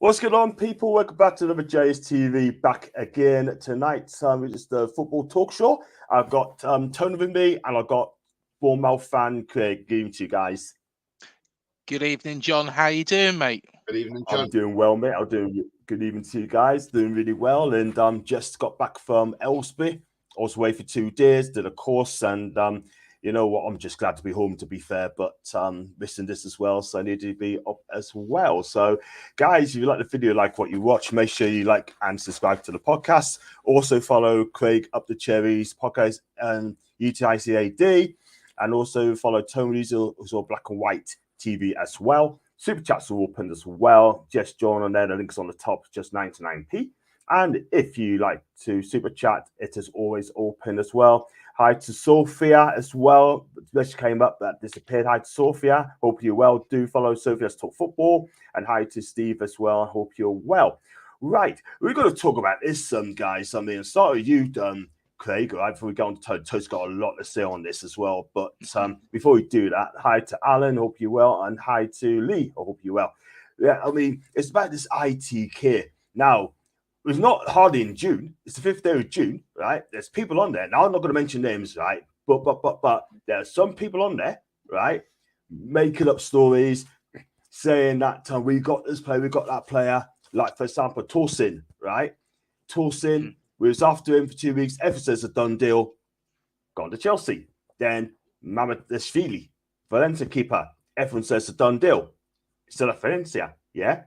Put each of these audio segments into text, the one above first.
What's going on, people? Welcome back to another JSTV. Back again tonight. It's just a football talk show. I've got Toon with me, and I've got Bournemouth fan Craig. Good evening to you guys. Good evening, John. How you doing, mate? Good evening, John. I'm doing well, mate. I'm doing good evening to you guys. Doing really well, and just got back from Ellsbury. I was away for 2 days, did a course, and you know what? I'm just glad to be home, to be fair, but missing this as well, so I need to be up as well. So, guys, if you like the video, like what you watch, make sure you like and subscribe to the podcast. Also, follow Craig Up the Cherries podcast and UTICAD, and also follow Tony's also Black and White TV as well. Super chats are open as well. Just join on there. The link's on the top, just 99p. And if you like to super chat, it is always open as well. Hi to Sophia as well. She came up that disappeared. Hi to Sophia. Hope you're well. Do follow Sophia's Talk Football. And hi to Steve as well. Hope you're well. Right. We're going to talk about this, guys. I mean, start with you, Craig. Right, before we go on to Toad's got a lot to say on this as well. But before we do that, hi to Alan. Hope you're well. And hi to Lee. I hope you're well. Yeah, I mean, it's about this ITK. Now, it's not hardly in June. It's the 5th day of June, right? There's people on there. Now, I'm not going to mention names, right? But there are some people on there, right? Making up stories, saying that we got this player, we got that player. Like, for example, Toon, right? Toon, we was after him for 2 weeks. Everyone says a done deal. Gone to Chelsea. Then Mamadashvili, Valencia keeper. Everyone says a done deal. Still at Valencia, yeah?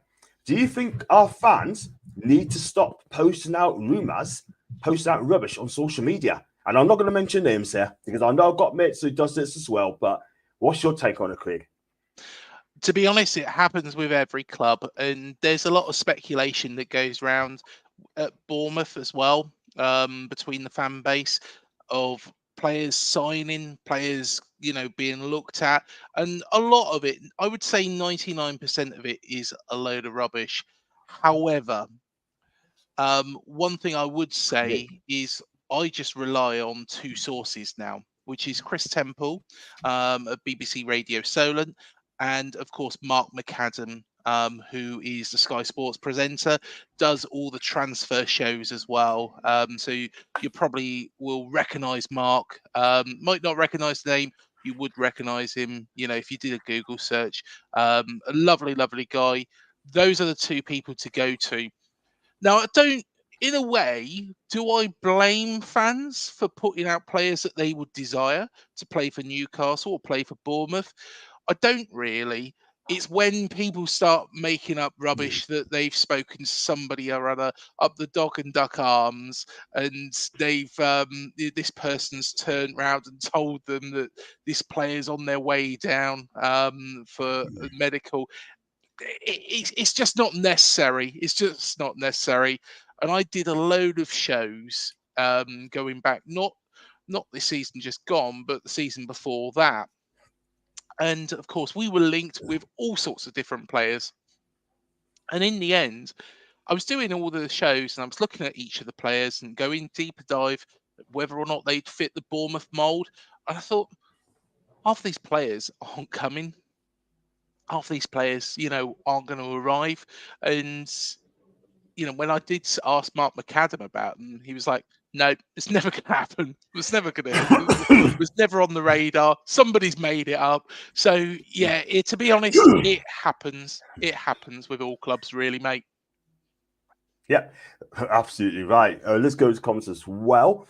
Do you think our fans need to stop posting out rumours, posting out rubbish on social media? And I'm not going to mention names here because I know I've got mates who does this as well. But what's your take on it, Craig? To be honest, it happens with every club, and there's a lot of speculation that goes around at Bournemouth as well, between the fan base of players signing, players, being looked at, and a lot of it, I would say 99% of it is a load of rubbish. However, one thing I would say is I just rely on 2 sources now, which is Chris Temple of BBC Radio Solent, and of course Mark McAdam, who is the Sky Sports presenter, does all the transfer shows as well. So you probably will recognise Mark. Might not recognise the name. You would recognise him, if you did a Google search. A lovely, lovely guy. Those are the 2 people to go to. Now, in a way, do I blame fans for putting out players that they would desire to play for Newcastle or play for Bournemouth? I don't really. It's when people start making up rubbish that they've spoken to somebody or other up the dog and duck arms, and they've this person's turned round and told them that this player's on their way down for medical. It's just not necessary. It's just not necessary. And I did a load of shows going back, not this season just gone, but the season before that. And of course, we were linked with all sorts of different players. And in the end, I was doing all the shows and I was looking at each of the players and going deeper dive whether or not they'd fit the Bournemouth mould. And I thought, half these players aren't coming. Half these players, aren't going to arrive. And, when I did ask Mark McAdam about them, he was like, no, it's never going to happen. It's never going to happen. It was never on the radar. Somebody's made it up. So, yeah, to be honest, it happens. It happens with all clubs, really, mate. Yeah, absolutely right. Let's go to comments as well.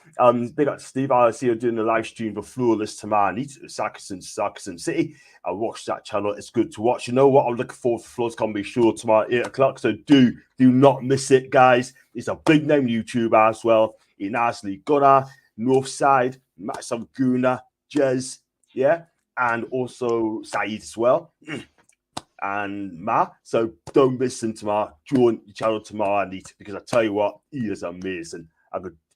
Big up to Steve. I see you doing the live stream for Flawless tomorrow. Sarkison City. I watched that channel. It's good to watch. You know what? I'm looking forward for Flawless Comedy Show tomorrow at 8 o'clock. So do not miss it, guys. It's a big name YouTuber as well. Inasli Gunnar, Northside, Max Guna, Jez, yeah, and also Saeed as well. And Ma, so don't miss him tomorrow. Join the channel tomorrow, Anita, because I tell you what, he is amazing.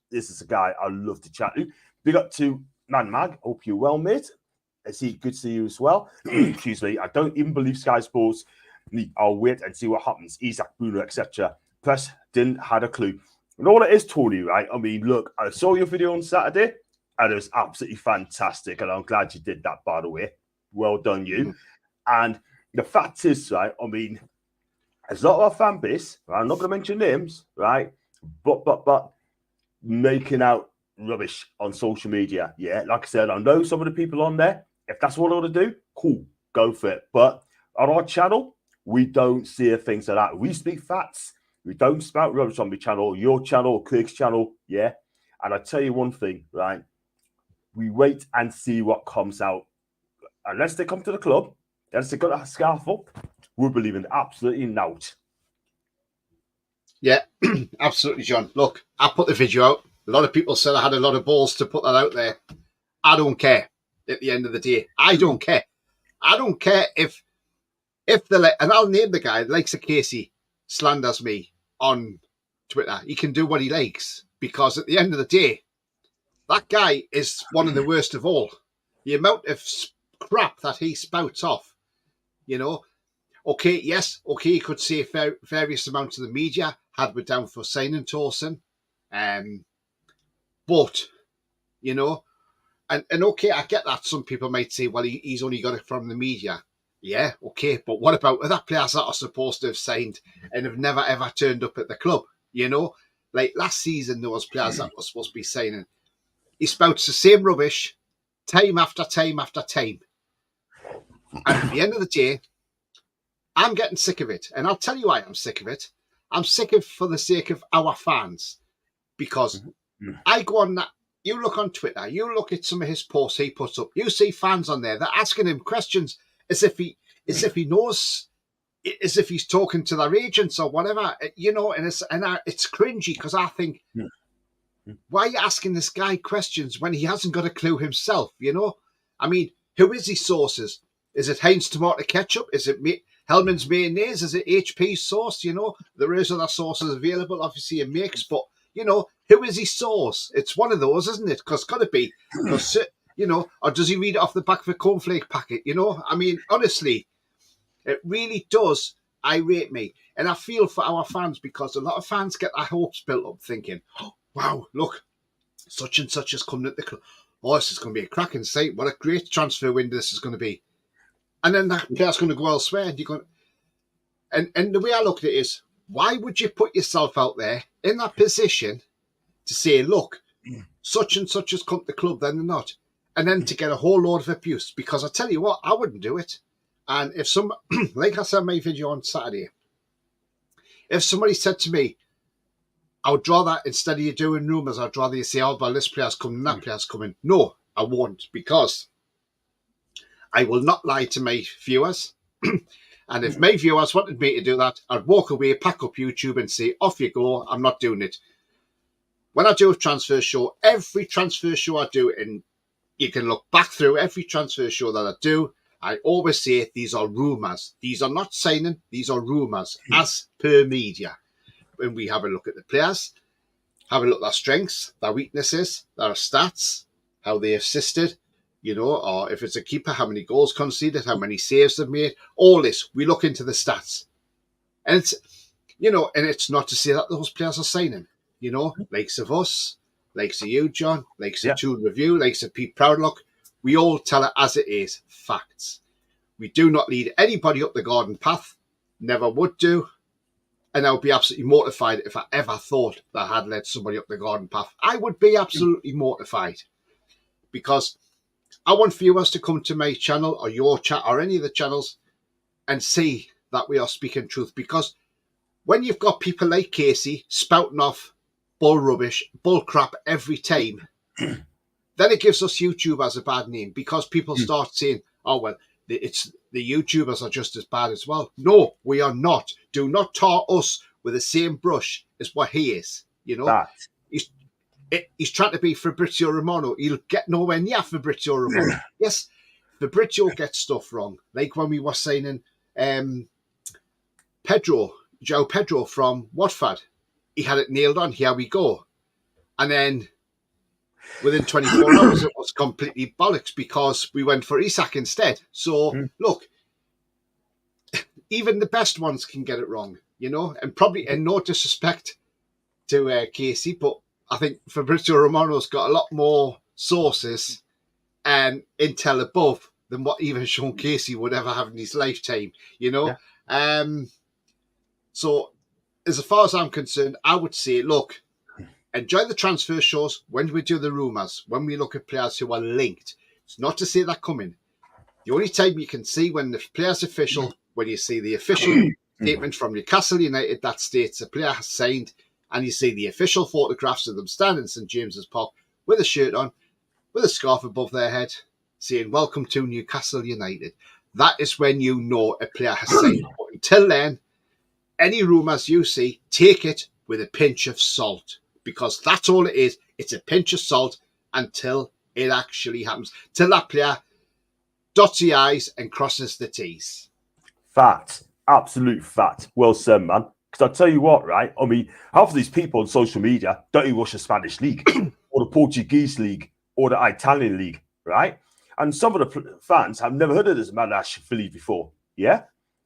This is a guy I love to chat to. Big up to Man Mag. Hope you're well, mate. Good to see you as well. Excuse me. I don't even believe Sky Sports. I'll wait and see what happens. Isaac Bruno, etc. Press didn't had a clue. And all it is, Tony, right? I mean, look, I saw your video on Saturday, and it was absolutely fantastic. And I'm glad you did that, by the way. Well done, you. And the fact is, right, I mean, there's a lot of our fan base, right? I'm not going to mention names, right? But making out rubbish on social media. Yeah, like I said, I know some of the people on there. If that's what I want to do, cool, go for it. But on our channel, we don't see things like that. We speak facts. We don't spout rubbish on my channel, your channel, Craig's channel. Yeah. And I tell you one thing, right? We wait and see what comes out. Unless they come to the club, unless they got a scarf up, we believe in absolutely nought. Yeah, absolutely, John. Look, I put the video out. A lot of people said I had a lot of balls to put that out there. I don't care. At the end of the day, I don't care. I don't care if the and I'll name the guy that likes a Casey slanders me on Twitter. He can do what he likes, because at the end of the day, that guy is one of the worst of all. The amount of crap that he spouts off, you know. Okay, yes, okay, he could say various amounts of the media had we down for signing Torsen. But, you know, and okay, I get that some people might say, well, he's only got it from the media. Yeah, okay, but what about other players that are supposed to have signed and have never, ever turned up at the club, you know? Like last season, there was players that were supposed to be signing. He spouts the same rubbish time after time after time. And at the end of the day, I'm getting sick of it. And I'll tell you why I'm sick of it. I'm sick of it for the sake of our fans. Because I go on that, you look on Twitter, you look at some of his posts he puts up, you see fans on there, they're asking him questions as if he knows, as if he's talking to their agents or whatever, you know, and it's cringy, because I think, why are you asking this guy questions when he hasn't got a clue himself, you know? I mean, who is his sources? Is it Heinz Tomato Ketchup? Is it Hellman's Mayonnaise? Is it HP sauce? You know, there is other sources available, obviously, in mix, but, you know, who is his source? It's one of those, isn't it? Because it's got to be, you know, or does he read it off the back of a cornflake packet? You know, I mean, honestly, it really does irate me. And I feel for our fans, because a lot of fans get their hopes built up thinking, oh, wow, look, such and such has come at the club. Oh, this is going to be a cracking sight. What a great transfer window this is going to be. And then that player's going to go elsewhere. And you're going, and the way I look at it is, why would you put yourself out there in that position to say, look, such and such has come to the club, then they're not. And then to get a whole load of abuse. Because I tell you what, I wouldn't do it. And if like I said in my video on Saturday, if somebody said to me, I would rather, instead of you doing rumours, I'd rather you say, oh, well, this player's coming, that player's coming. No, I won't, because I will not lie to my viewers. And if my viewers wanted me to do that, I'd walk away, pack up YouTube and say, off you go, I'm not doing it. When I do a transfer show, every transfer show I do, and you can look back through every transfer show that I do, I always say these are rumours. These are not signing, these are rumours, as per media. When we have a look at the players, have a look at their strengths, their weaknesses, their stats, how they assisted, you know, or if it's a keeper, how many goals conceded, how many saves they've made, all this, we look into the stats. And it's, you know, and it's not to say that those players are signing, you know, likes of us, likes of you, John, likes of Toon Review, likes of Pete Proudlock, we all tell it as it is, facts. We do not lead anybody up the garden path, never would do, and I would be absolutely mortified if I ever thought that I had led somebody up the garden path. I would be absolutely mortified, because I want viewers to come to my channel or your chat or any of the channels and see that we are speaking truth. Because when you've got people like Casey spouting off bull rubbish, bull crap every time, then it gives us YouTubers a bad name, because people start saying, oh, well, it's the YouTubers are just as bad as well. No, we are not. Do not tar us with the same brush as what he is. You know, he's trying to be Fabrizio Romano. He'll get nowhere near Fabrizio Romano. Yes, Fabrizio gets stuff wrong. Like when we were signing João Pedro from Watford. He had it nailed on. Here we go. And then within 24 hours, it was completely bollocks, because we went for Isak instead. So, look, even the best ones can get it wrong, you know, and probably, and no disrespect to Casey, but I think Fabrizio Romano's got a lot more sources and intel above than what even Sean Casey would ever have in his lifetime, you know. So, as far as I'm concerned, I would say, look, enjoy the transfer shows when we do the rumours, when we look at players who are linked. It's not to say they're coming. The only time you can see when the player's official, when you see the official statement from Newcastle United that states a player has signed, and you see the official photographs of them standing in St James's Park with a shirt on, with a scarf above their head, saying, "Welcome to Newcastle United." That is when you know a player has signed. But until then, any rumours you see, take it with a pinch of salt, because that's all it is. It's a pinch of salt until it actually happens. Till that player dots the I's and crosses the T's. Fact. Absolute fact. Well said, man. Because I tell you what, right? I mean, half of these people on social media don't even watch the Spanish league or the Portuguese league or the Italian league, right? And some of the fans have never heard of this man Philly before. Yeah?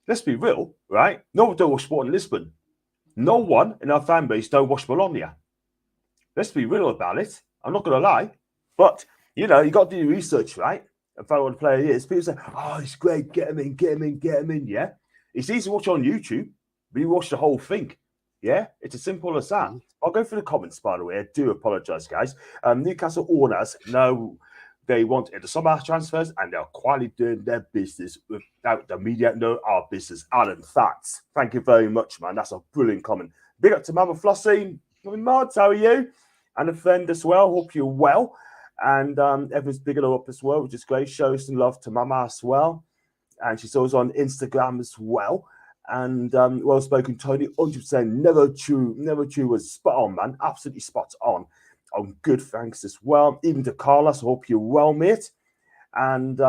Let's be real, right? No one don't watch sport in Lisbon. No one in our fan base don't watch Bologna. Let's be real about it. I'm not going to lie. But, you know, you got to do your research, right? And find out what the player is. People say, "Oh, he's great. Get him in, get him in, get him in." Yeah? It's easy to watch on YouTube, but you watch the whole thing. Yeah? It's as simple as that. I'll go through the comments, by the way. I do apologise, guys. Newcastle owners know they wanted the summer transfers and they're quietly doing their business without the media know our business. Alan, facts. Thank you very much, man. That's a brilliant comment. Big up to Mama Flossie. Mods, how are you? And a friend as well. Hope you're well. And everyone's bigging her up as well, which is great. Shows some love to Mama as well. And she's always on Instagram as well. And well spoken, Tony. 100% never true was spot on, man. Absolutely spot on. Good, thanks as well. Even to Carlos, I hope you're well, mate. And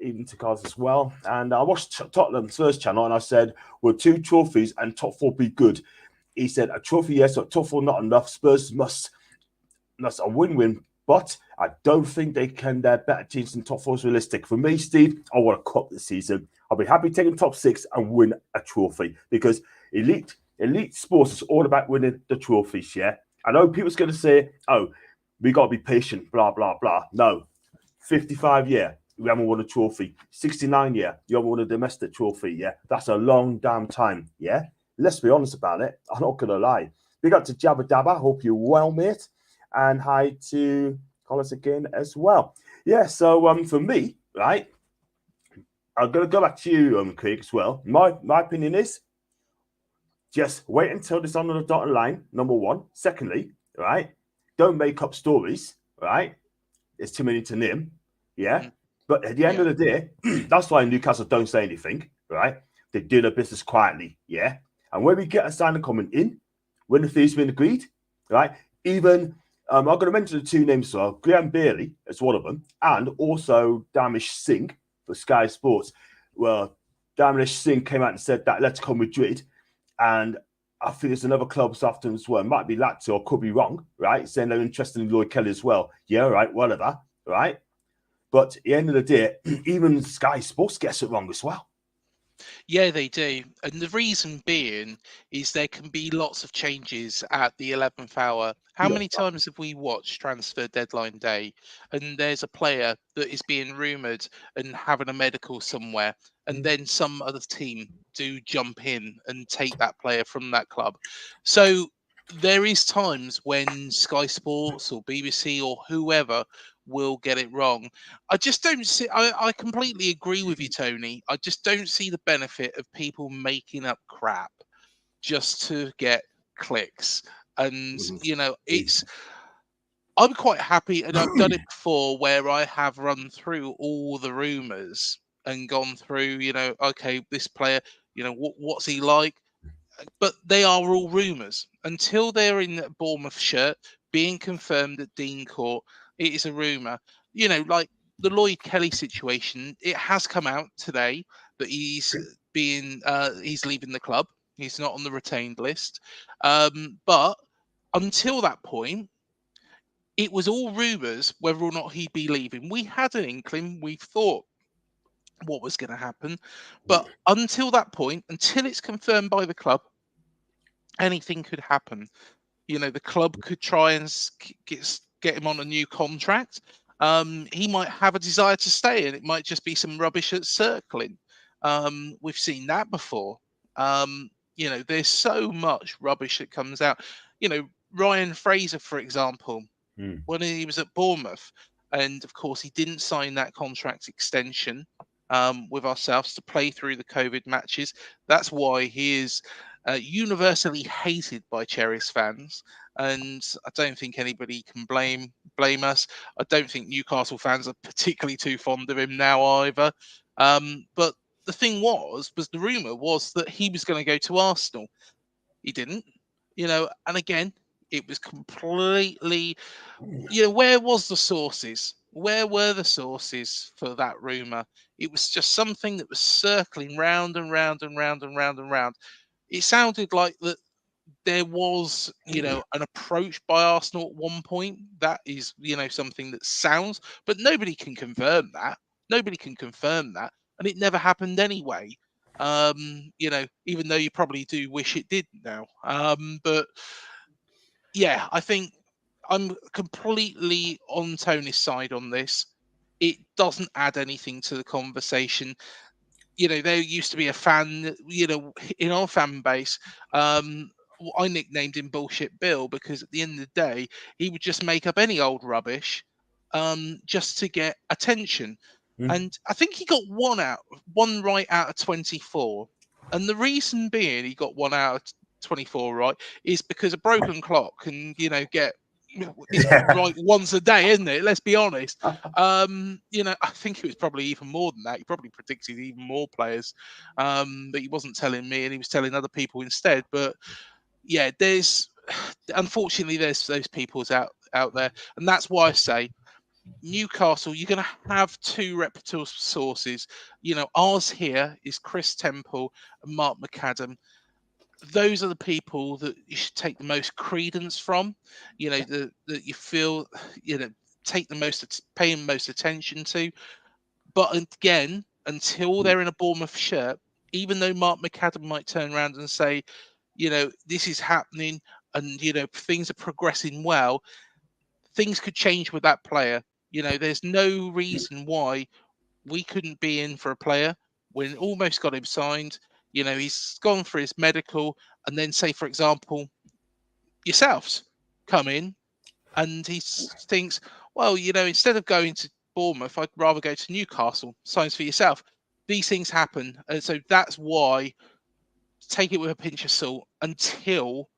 even to Carlos as well. And I watched Tottenham's first channel and I said, "Will 2 trophies and top 4 be good?" He said, "A trophy, yes, but top 4 not enough. Spurs must a win-win, but I don't think they can. They're better teams than top 4 is realistic. For me, Steve, I want a cup this season. I'll be happy taking top 6 and win a trophy because elite sports is all about winning the trophies, yeah? I know people's going to say, "Oh, we got to be patient, blah, blah, blah." No, 55 year, we haven't won a trophy. 69 year, you haven't won a domestic trophy, yeah? That's a long damn time, yeah? Let's be honest about it. I'm not going to lie. Big up to Jabba Dabba. Hope you're well, mate. And hi to Collis again as well. Yeah, so for me, right, I'm going to go back to you, Craig, as well. My opinion is just wait until it's on the dotted line, number one. Secondly, right, don't make up stories, right? There's too many to name, yeah? But at the end of the day, that's why Newcastle don't say anything, right? They do their business quietly, yeah? And when we get a signing coming in, when the fee's been agreed, right, even... I'm going to mention the 2 names as well. Graham Bailey is one of them, and also Damish Singh for Sky Sports. Well, Damish Singh came out and said that let's come Madrid, and I think there's another club this afternoon as well. It might be Lazio, or could be wrong, right? Saying they're interested in Lloyd Kelly as well. Yeah, right, whatever, right? But at the end of the day, even Sky Sports gets it wrong as well. Yeah, they do. And the reason being is there can be lots of changes at the 11th hour. How many times have we watched transfer deadline day and there's a player that is being rumoured and having a medical somewhere, and then some other team do jump in and take that player from that club? So there is times when Sky Sports or BBC or whoever will get it wrong. I just don't see. I completely agree with you, Tony. I just don't see the benefit of people making up crap just to get clicks. And you know, I'm quite happy, and I've done it before, where I have run through all the rumours and gone through. You know, okay, this player. You know, what's he like? But they are all rumours until they're in the Bournemouth shirt being confirmed at Dean Court. It is a rumour. You know, like the Lloyd Kelly situation. It has come out today that he's leaving the club. He's not on the retained list. But until that point, it was all rumours whether or not he'd be leaving. We had an inkling. We thought what was going to happen, but until that point, until it's confirmed by the club, anything could happen. You know, the club could try and get him on a new contract. He might have a desire to stay, and it might just be some rubbish at circling. We've seen that before. There's so much rubbish that comes out. Ryan Fraser, for example, when he was at Bournemouth, and of course he didn't sign that contract extension with ourselves to play through the COVID matches. That's why he is universally hated by Cherries fans, and I don't think anybody can blame us. I don't think Newcastle fans are particularly too fond of him now either. But the thing was the rumour was that he was going to go to Arsenal. He didn't, and again, it was completely, where was the sources? Where were the sources for that rumour? It was just something that was circling round and round and round and round and round. It sounded like that there was, an approach by Arsenal at one point. That is, something that sounds, but nobody can confirm that. Nobody can confirm that. And it never happened anyway. Even though you probably do wish it did now. But yeah, I think I'm completely on Tony's side on this. It doesn't add anything to the conversation. There used to be a fan, in our fan base. I nicknamed him Bullshit Bill because at the end of the day, he would just make up any old rubbish just to get attention. And I think he got one right out of 24. And the reason being he got one out of 24 right is because a broken clock can, get right once a day, isn't it? Let's be honest. I think it was probably even more than that. He probably predicted even more players, but he wasn't telling me, and he was telling other people instead. But yeah, unfortunately there's those people out there, and that's why I say Newcastle, you're going to have two reputable sources. Ours here is Chris Temple and Mark McAdam. Those are the people that you should take the most credence from, that you feel, take the most, paying most attention to. But again, until they're in a Bournemouth shirt, even though Mark McAdam might turn around and say, this is happening and, things are progressing well, things could change with that player. There's no reason why we couldn't be in for a player when almost got him signed. He's gone for his medical, and then say, for example, yourselves come in, and he thinks, well, instead of going to Bournemouth, I'd rather go to Newcastle. Signs for yourself. These things happen, and so that's why take it with a pinch of salt until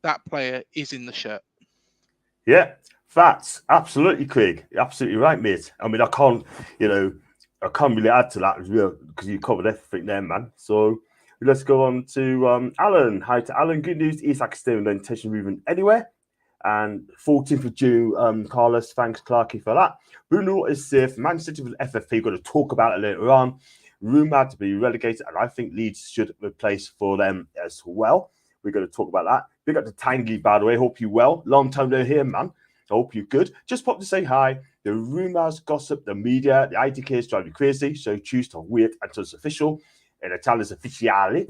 that player is in the shirt. Yeah, facts. Absolutely, Craig. You're absolutely right, mate. I mean, I can't really add to that because you covered everything there, man. So let's go on to Alan. Hi to Alan. Good news. Isak still no intention moving anywhere. And 14th of June, Carlos, thanks, Clarky, for that. Bruno is safe. Man City with FFP, got to talk about it later on. Rumours to be relegated, and I think Leeds should replace for them as well. We're going to talk about that. Big up to Tangy, by the way. Hope you well. Long time no here, man. I hope you're good. Just pop to say hi. The rumours, gossip, the media, the ITKs drive you crazy, so choose to wait until it's official. In Italian, ufficiale.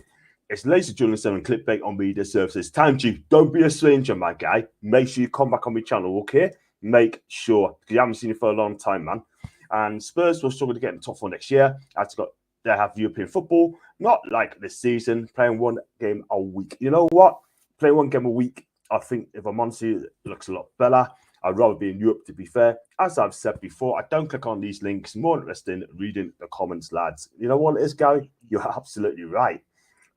It's lazy journalism and clickbait on media services. Time to don't be a stranger, my guy. Make sure you come back on my channel, okay? Make sure, because you haven't seen it for a long time, man. And Spurs will struggle to get in the top four next year. They have European football, not like this season, playing one game a week. You know what? Playing one game a week, I think if I'm honest, it looks a lot better. I'd rather be in Europe, to be fair. As I've said before, I don't click on these links. More interested in reading the comments, lads. You know what it is, Gary? You're absolutely right.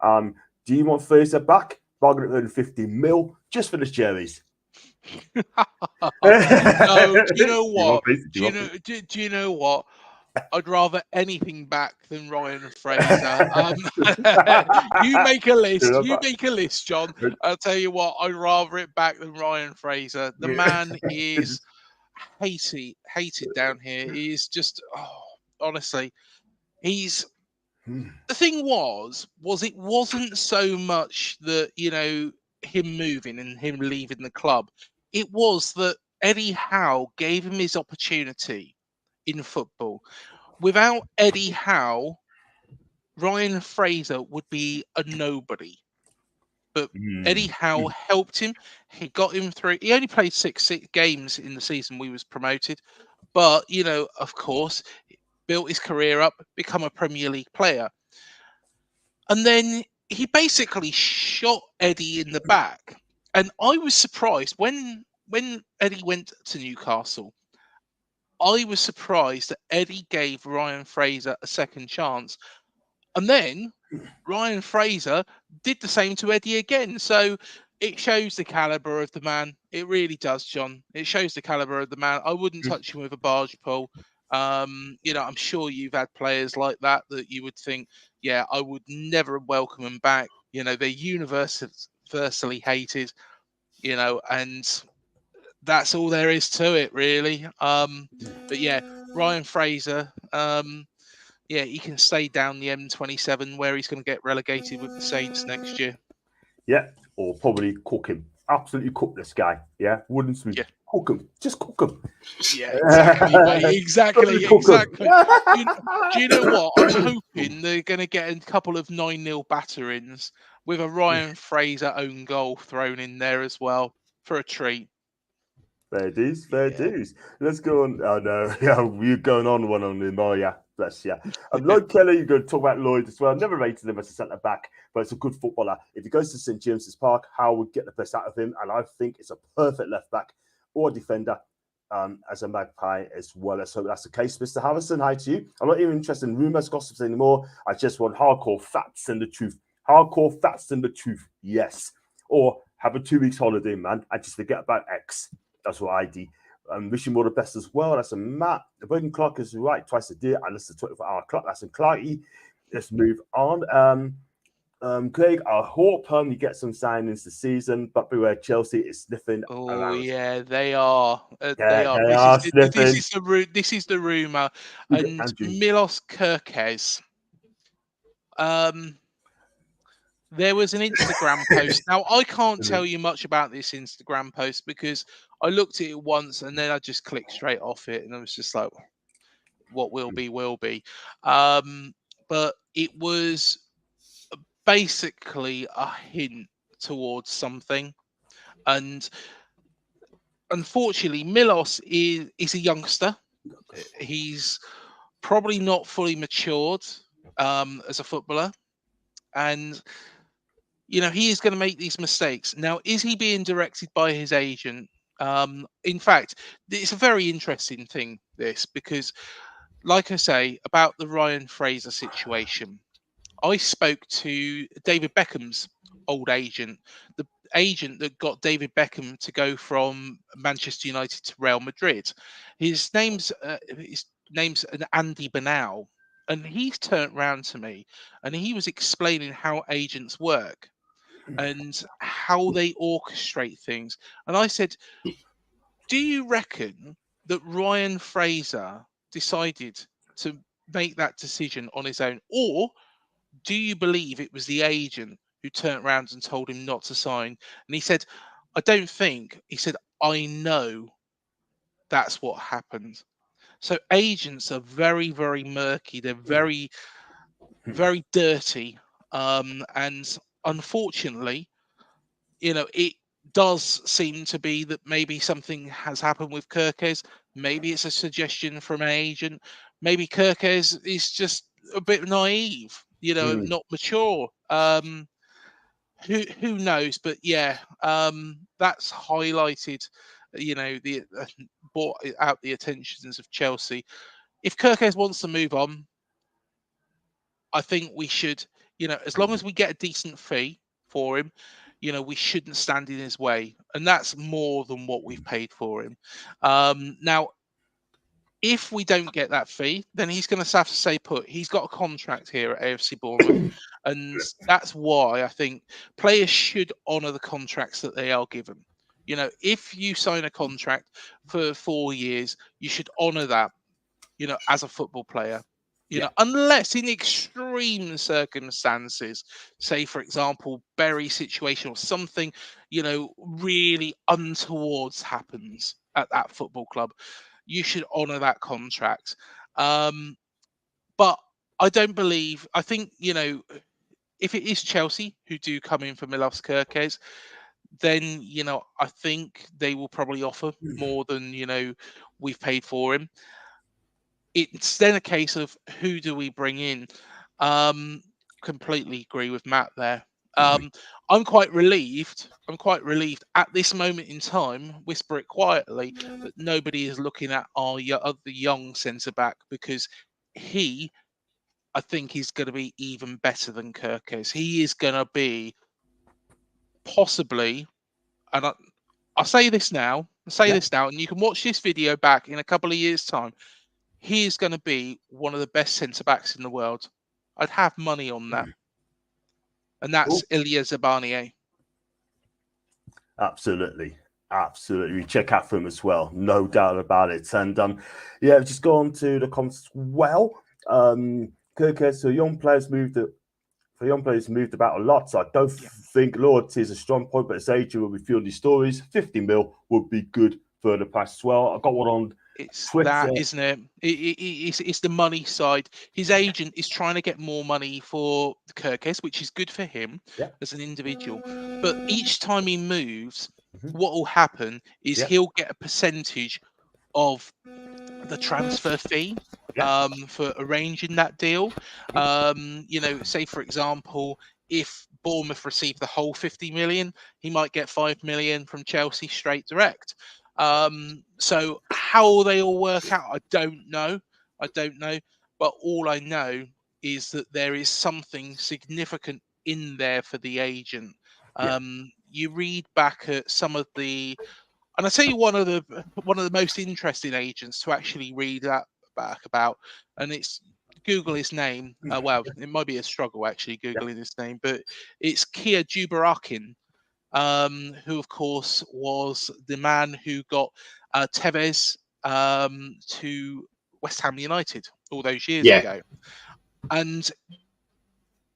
Do you want Fraser back? Bargain at 150 mil just for the cherries. No, do you know what? Do you know what? I'd rather anything back than Ryan Fraser. You make a list. You make a list, John. I'll tell you what. I'd rather it back than Ryan Fraser. The man is hated down here. He is just, honestly, he's. The thing was it wasn't so much that him moving and him leaving the club. It was that Eddie Howe gave him his opportunity in football. Without Eddie Howe, Ryan Fraser would be a nobody. But Eddie Howe helped him. He got him through. He only played six games in the season we was promoted. But, of course, built his career up, become a Premier League player. And then he basically shot Eddie in the back. And I was surprised when Eddie went to Newcastle. I was surprised that Eddie gave Ryan Fraser a second chance. And then Ryan Fraser did the same to Eddie again. So it shows the caliber of the man. It really does, John. It shows the caliber of the man. I wouldn't touch him with a barge pole. I'm sure you've had players like that you would think, yeah, I would never welcome them back. They're universally hated, and that's all there is to it, really. But yeah, Ryan Fraser, yeah, he can stay down the M27 where he's going to get relegated with the Saints next year. Yeah, or probably cook him. Absolutely cook this guy. Yeah, wooden spoon. Yeah. Cook him. Just cook him. Yeah, exactly, mate. Exactly. Do you know what? I'm hoping they're going to get a couple of 9-0 batterings with a Ryan Fraser own goal thrown in there as well for a treat. Fair dues. Let's go on. Oh no, yeah, we're going on one on him. Oh yeah, bless you. Lloyd Kelly, you're going to talk about Lloyd as well. Never rated him as a centre back, but it's a good footballer. If he goes to St James's Park, Howe would get the best out of him, and I think it's a perfect left back or defender as a Magpie as well. So that's the case, Mr. Harrison. Hi to you. I'm not even interested in rumours, gossips anymore. I just want hardcore facts and the truth. Hardcore facts and the truth. Yes. Or have a 2 weeks holiday, man, and just forget about X. That's what I do. Wish him all the best as well. That's a Matt. The broken clock is right twice a day. And it's a 24-hour clock. That's a Clarky. Let's move on. Craig, I hope you get some signings this season, but beware, Chelsea is sniffing. Oh yeah, they are. They are sniffing. This is the rumor. And Milos Kerkez. There was an Instagram post. Now, I can't tell you much about this Instagram post because I looked at it once and then I just clicked straight off it and I was just like, what will be, will be. But it was basically a hint towards something. And unfortunately, Milos is a youngster. He's probably not fully matured as a footballer. And he is going to make these mistakes. Now, is he being directed by his agent? In fact, it's a very interesting thing, this, because, like I say, about the Ryan Fraser situation, I spoke to David Beckham's old agent, the agent that got David Beckham to go from Manchester United to Real Madrid. His name's Andy Banal. And he's turned round to me and he was explaining how agents work and how they orchestrate things. And I said, do you reckon that Ryan Fraser decided to make that decision on his own? Or do you believe it was the agent who turned around and told him not to sign? And he said, I don't think. He said, I know that's what happened. So agents are very, very murky. They're very, very dirty. And unfortunately, it does seem to be that maybe something has happened with Kerkez. Maybe it's a suggestion from an agent. Maybe Kerkez is just a bit naive, not mature. Who knows? But yeah, that's highlighted, the brought out the attentions of Chelsea. If Kerkez wants to move on, I think we should, as long as we get a decent fee for him, we shouldn't stand in his way. And that's more than what we've paid for him. Now, if we don't get that fee, then he's going to have to stay put. He's got a contract here at AFC Bournemouth. And that's why I think players should honour the contracts that they are given. If you sign a contract for 4 years, you should honour that, as a football player. Unless in extreme circumstances, say, for example, Berry situation or something, really untowards happens at that football club, you should honour that contract. But I don't believe, I think, if it is Chelsea who do come in for Milos Kerkez, then, I think they will probably offer more than, we've paid for him. It's then a case of who do we bring in? completely agree with Matt there. I'm quite relieved. I'm quite relieved at this moment in time, whisper it quietly, that nobody is looking at our other young centre back, because he, I think, is going to be even better than Kerkez. He is going to be possibly, and I'll say this now, and you can watch this video back in a couple of years' time. He is going to be one of the best centre backs in the world. I'd have money on that. And that's Ilya Zabanier. Absolutely. Absolutely. Check out for him as well. No doubt about it. And just go on to the comments as well. Kerkez, so young players moved about a lot. So I don't think loyalty is a strong point, but his agent will be feeling these stories. 50 mil would be good for the price as well. I got one on Twitter. That, isn't it? It's the money side. His agent is trying to get more money for Kerkez, which is good for him as an individual. But each time he moves, what will happen is he'll get a percentage of the transfer fee for arranging that deal. Say for example, if Bournemouth receive the whole 50 million, he might get 5 million from Chelsea straight direct. So how they all work out, I don't know. But all I know is that there is something significant in there for the agent. You read back at some of the, and I tell you one of the most interesting agents to actually read that back about, and it's Google his name. Well, it might be a struggle actually Googling his name, but it's Kia Jubarakin, who of course was the man who got Tevez to West Ham United all those years ago. And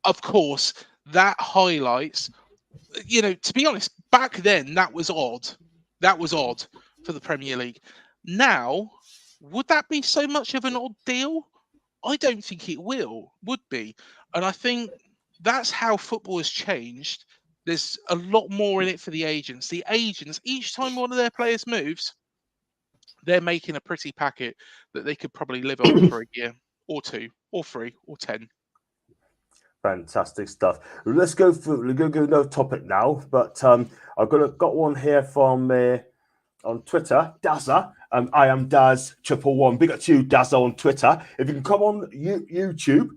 of course that highlights, to be honest, back then that was odd for the Premier League. Now, would that be so much of an odd deal? I don't think it would be. And I think that's how football has changed. There's a lot more in it for the agents. The agents, each time one of their players moves, they're making a pretty packet that they could probably live on for a year or 2 or 3 or 10. Fantastic stuff. Let's go another topic now. But I've got one here from on Twitter, Dazza. I am Daz 111. Big up to you, Dazza, on Twitter. If you can come on YouTube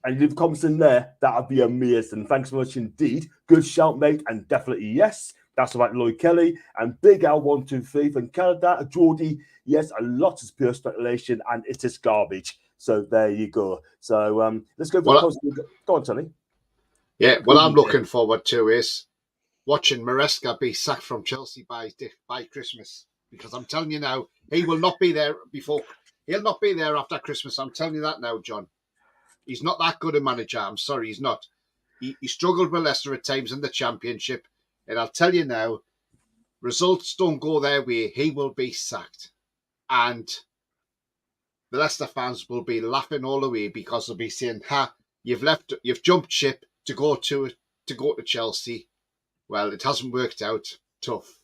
and leave comments in there, that would be amazing. Thanks so much indeed. Good shout, mate, and definitely yes. That's right, Lloyd Kelly and Big L123 from Canada. Geordie, yes, a lot is pure speculation and it is garbage. So there you go. So let's go. Go on, Tony. Yeah, what I'm looking forward to is watching Maresca be sacked from Chelsea by Christmas. Because I'm telling you now, he will not be there before. He'll not be there after Christmas. I'm telling you that now, John. He's not that good a manager. I'm sorry, he's not. He struggled with Leicester at times in the Championship. And I'll tell you now, results don't go their way. He will be sacked. And the Leicester fans will be laughing all the way because they'll be saying, you've jumped ship to go to Chelsea. Well, it hasn't worked out. Tough.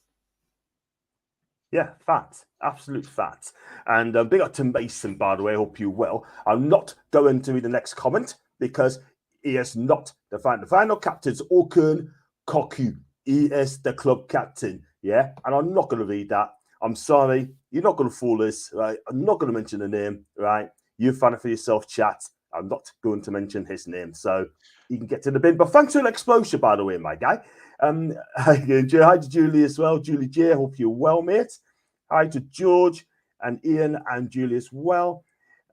Yeah, fact. Absolute fact. And big up to Mason, by the way. I hope you well. I'm not going to read the next comment because he is not the final. The final captain's Okun Koku. He is the club captain. Yeah, and I'm not going to read that. I'm sorry. You're not going to fool us, right? I'm not going to mention the name, right? You find it for yourself, chat. I'm not going to mention his name. So you can get to the bin. But thanks for the exposure, by the way, my guy. Hi to Julie as well. Julie J, hope you're well, mate. Hi to George and Ian and Julie as well.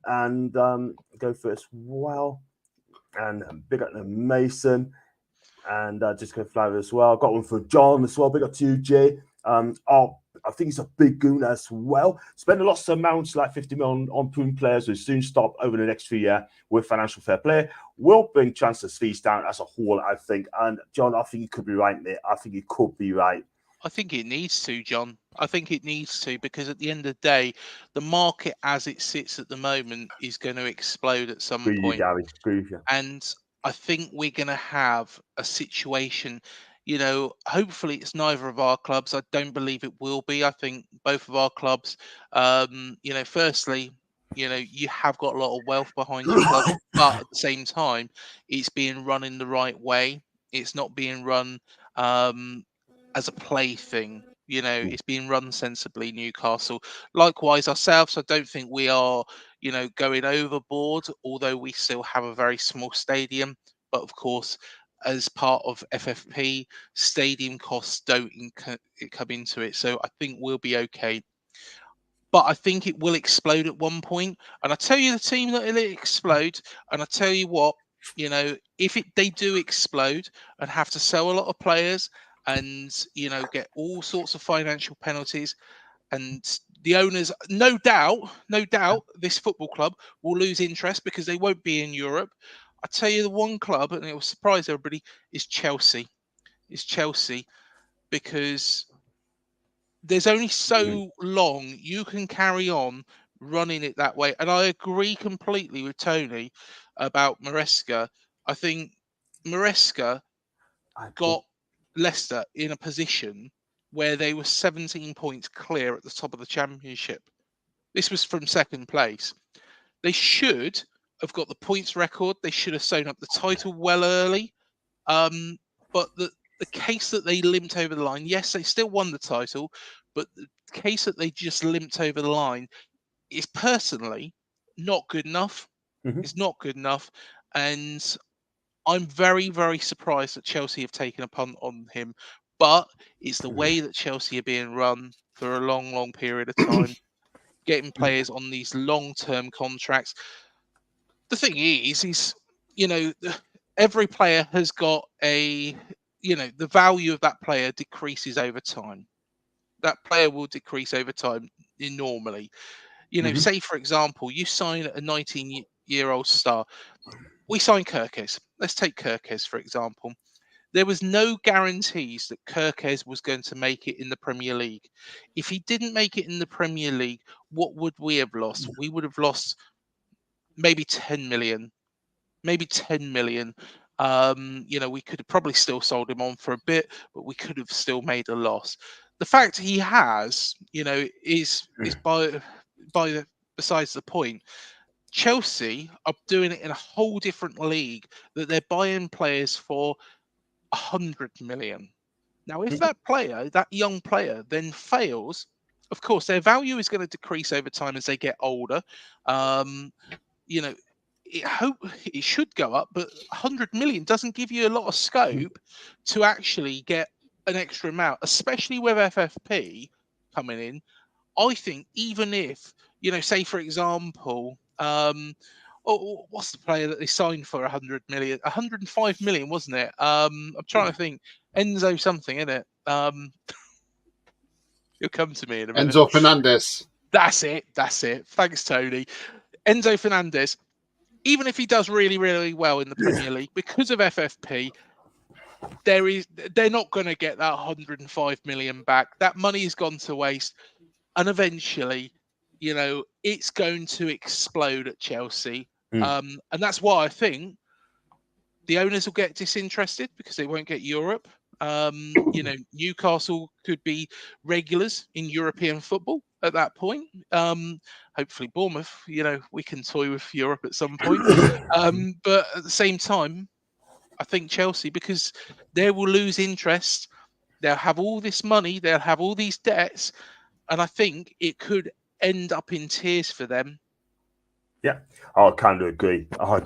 And go first, well. And big up to Mason. And just go fly as well. Got one for John as well. Big up to you, Jay. I think he's a big goon as well. Spend a lot of amounts like 50 million on Toon players who soon stop over the next few years with financial fair play. Will bring transfer fees down as a whole, I think. And John, I think you could be right, mate. I think you could be right. I think it needs to, John. I think it needs to, because at the end of the day, the market as it sits at the moment is going to explode at some point. Gary. Agree with you. And I think we're going to have a situation, hopefully it's neither of our clubs. I don't believe it will be. I think both of our clubs, firstly, You know, you have got a lot of wealth behind your club, but at the same time, it's being run in the right way. It's not being run as a plaything. You know, it's being run sensibly, Newcastle. Likewise, ourselves, I don't think we are, going overboard, although we still have a very small stadium. But of course, as part of FFP, stadium costs don't come into it. So I think we'll be okay. But I think it will explode at one point. And I tell you the team that it'll explode. And I tell you what, if they do explode and have to sell a lot of players and, get all sorts of financial penalties, and the owners, no doubt, this football club will lose interest because they won't be in Europe. I tell you the one club, and it will surprise everybody, is Chelsea. Is Chelsea, because there's only so long you can carry on running it that way. And I agree completely with Tony about Maresca. I think Maresca got Leicester in a position where they were 17 points clear at the top of the championship. This was from second place. They should have got the points record. They should have sewn up the title well early. But the case that they limped over the line, yes, they still won the title, but the case that they just limped over the line is personally not good enough. It's not good enough. And I'm very, very surprised that Chelsea have taken a punt on him. But it's the way that Chelsea are being run for a long, long period of time, getting players on these long-term contracts. The thing is, every player has got the value of that player decreases over time. That player will decrease over time normally. Say, for example, you sign a 19-year-old star. We signed Kerkez. Let's take Kerkez, for example. There was no guarantees that Kerkez was going to make it in the Premier League. If he didn't make it in the Premier League, what would we have lost? We would have lost maybe 10 million. Maybe 10 million. We could have probably still sold him on for a bit, but we could have still made a loss. The fact he has, is besides the point. Chelsea are doing it in a whole different league, that they're buying players for 100 million. Now, if that young player then fails, of course, their value is going to decrease over time as they get older. It should go up, but 100 million doesn't give you a lot of scope to actually get an extra amount, especially with FFP coming in. I think even if, say for example, what's the player that they signed for 100 million? 105 million, wasn't it? I'm trying to think. Enzo something, isn't it? He'll come to me in a minute. Enzo Fernandez. That's it. Thanks, Tony. Enzo Fernandez. Even if he does really, really well in the Premier League, because of FFP, they're not going to get that 105 million back. That money has gone to waste. And eventually, it's going to explode at Chelsea. And that's why I think the owners will get disinterested because they won't get Europe. Newcastle could be regulars in European football at that point. Hopefully Bournemouth, we can toy with Europe at some point. But at the same time, I think Chelsea, because they will lose interest. They'll have all this money. They'll have all these debts. And I think it could end up in tears for them. Yeah, I kind of agree. The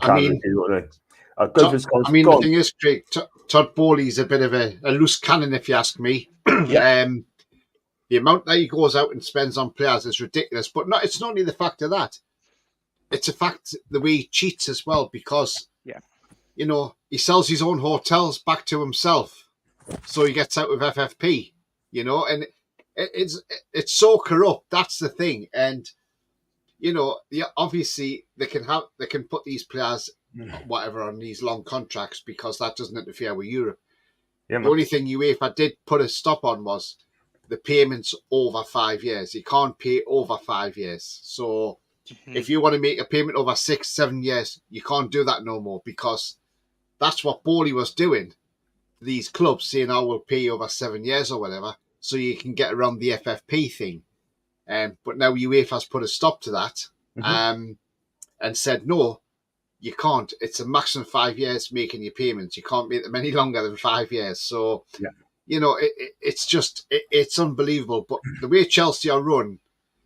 thing is, Craig, Todd Bowley's a bit of a loose cannon, if you ask me. The amount that he goes out and spends on players is ridiculous. But it's not only the fact of that. It's a fact the way he cheats as well, because he sells his own hotels back to himself, so he gets out with FFP. And it's so corrupt. That's the thing. And obviously they can put these players whatever on these long contracts because that doesn't interfere with Europe. The only thing UEFA did put a stop on was the payments over 5 years. You can't pay over 5 years. So if you want to make a payment over 6-7 years, you can't do that no more, because that's what Bowley was doing. These clubs saying, we'll pay over 7 years or whatever, so you can get around the FFP thing. But now UEFA's put a stop to that. and said, no, you can't. It's a maximum 5 years making your payments. You can't make them any longer than 5 years. So, you know, it's unbelievable. But the way Chelsea are run,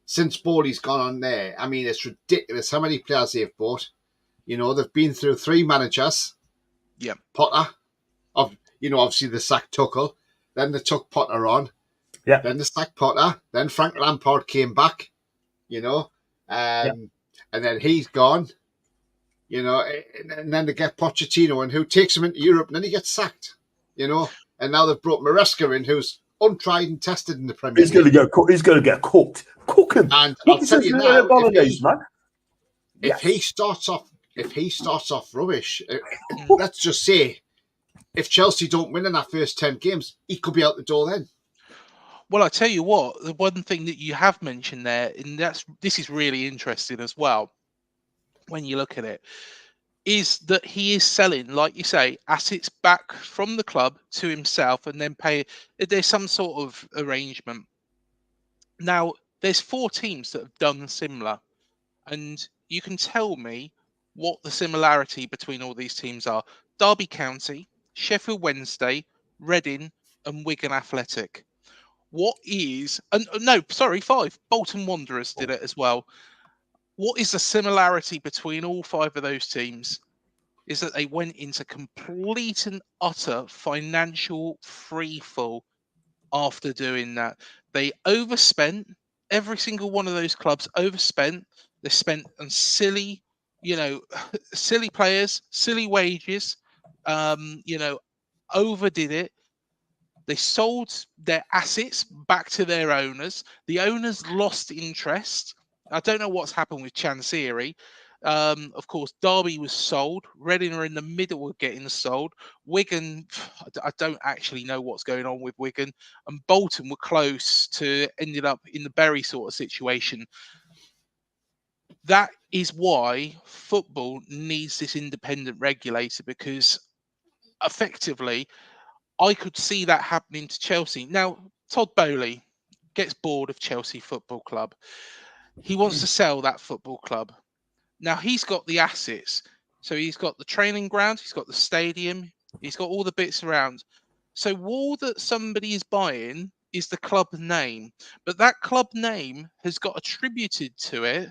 since Bowley's gone on there, I mean, it's ridiculous how many players they've bought. You know, they've been through 3 managers. Yeah. Potter, obviously they sacked Tuchel. Then they took Potter on. Yeah. Then they sacked Potter. Then Frank Lampard came back, you know. And then he's gone, you know. And then they get Pochettino, and who takes him into Europe, and then he gets sacked, you know. And now they've brought Maresca in, who's untried and tested in the Premier League. He's going to get cooked. Cook him. And I'll tell you now, if he starts off rubbish, let's just say, if Chelsea don't win in that first 10 games, he could be out the door then. Well, I tell you what, the one thing that you have mentioned there, and this is really interesting as well, when you look at it, is that he is selling, like you say, assets back from the club to himself and then pay. There's some sort of arrangement. Now, there's 4 teams that have done similar, and you can tell me what the similarity between all these teams are. Derby County, Sheffield Wednesday, Reading, and Wigan Athletic. What is... no, sorry, 5. Bolton Wanderers did it as well. What is the similarity between all 5 of those teams? Is that they went into complete and utter financial freefall after doing that. They overspent. Every single one of those clubs overspent. They spent on silly, silly players, silly wages, overdid it. They sold their assets back to their owners. The owners lost interest. I don't know what's happened with Chancery. Of course, Derby was sold. Reading are in the middle of getting sold. Wigan, I don't actually know what's going on with Wigan. And Bolton were close to ended up in the Bury sort of situation. That is why football needs this independent regulator, because effectively, I could see that happening to Chelsea. Now, Todd Bowley gets bored of Chelsea Football Club. He wants to sell that football club. Now, he's got the assets. So he's got the training ground, he's got the stadium, he's got all the bits around. So all that somebody is buying is the club name. But that club name has got attributed to it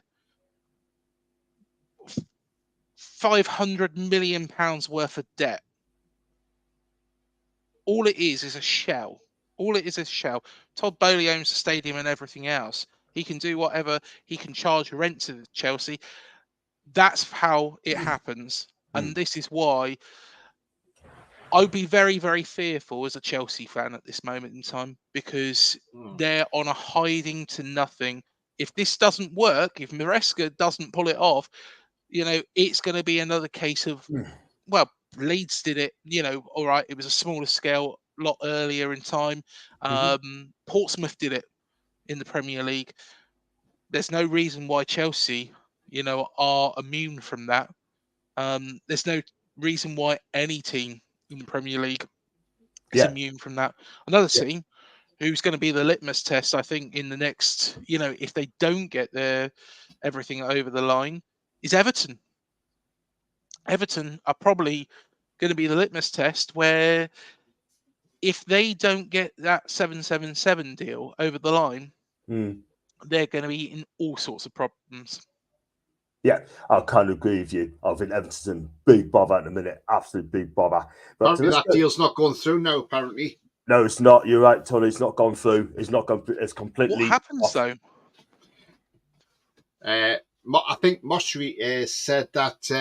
£500 million worth of debt. All it is a shell. All it is a shell. Todd Bowley owns the stadium and everything else. He can do whatever. He can charge rent to Chelsea. That's how it happens. And this is why I'd be very, very fearful as a Chelsea fan at this moment in time, because they're on a hiding to nothing. If this doesn't work, if Maresca doesn't pull it off, it's going to be another case of, well, Leeds did it, all right, it was a smaller scale, a lot earlier in time. Portsmouth did it in the Premier League. There's no reason why Chelsea, are immune from that. There's no reason why any team in the Premier League is immune from that. Another team who's going to be the litmus test, I think, in the next, if they don't get their everything over the line, is Everton. Everton are probably going to be the litmus test, where if they don't get that 777 deal over the line, they're going to be in all sorts of problems. Yeah, I kind of agree with you. I think Everton's in big bother at the minute, absolute big bother. But apparently that deal's not going through now, apparently. No, it's not. You're right, Tony. It's not gone through. It's not gone. It's completely. What happens though? I think Moshri said that.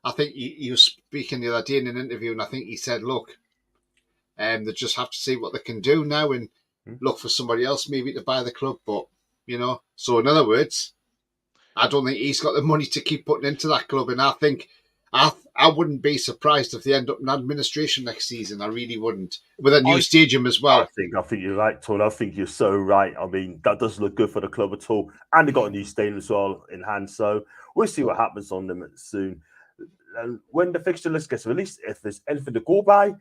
I think he was speaking the other day in an interview, and I think he said, "Look, they just have to see what they can do now and look for somebody else maybe to buy the club." But so in other words, I don't think he's got the money to keep putting into that club, and I think I wouldn't be surprised if they end up in administration next season. I really wouldn't, with a new stadium as well. I think you're right, Tony. I think you're so right. I mean, that doesn't look good for the club at all, and they got a new stadium as well in hand. So we'll see what happens on them soon. And when the fixture list gets released, if there's anything to go by,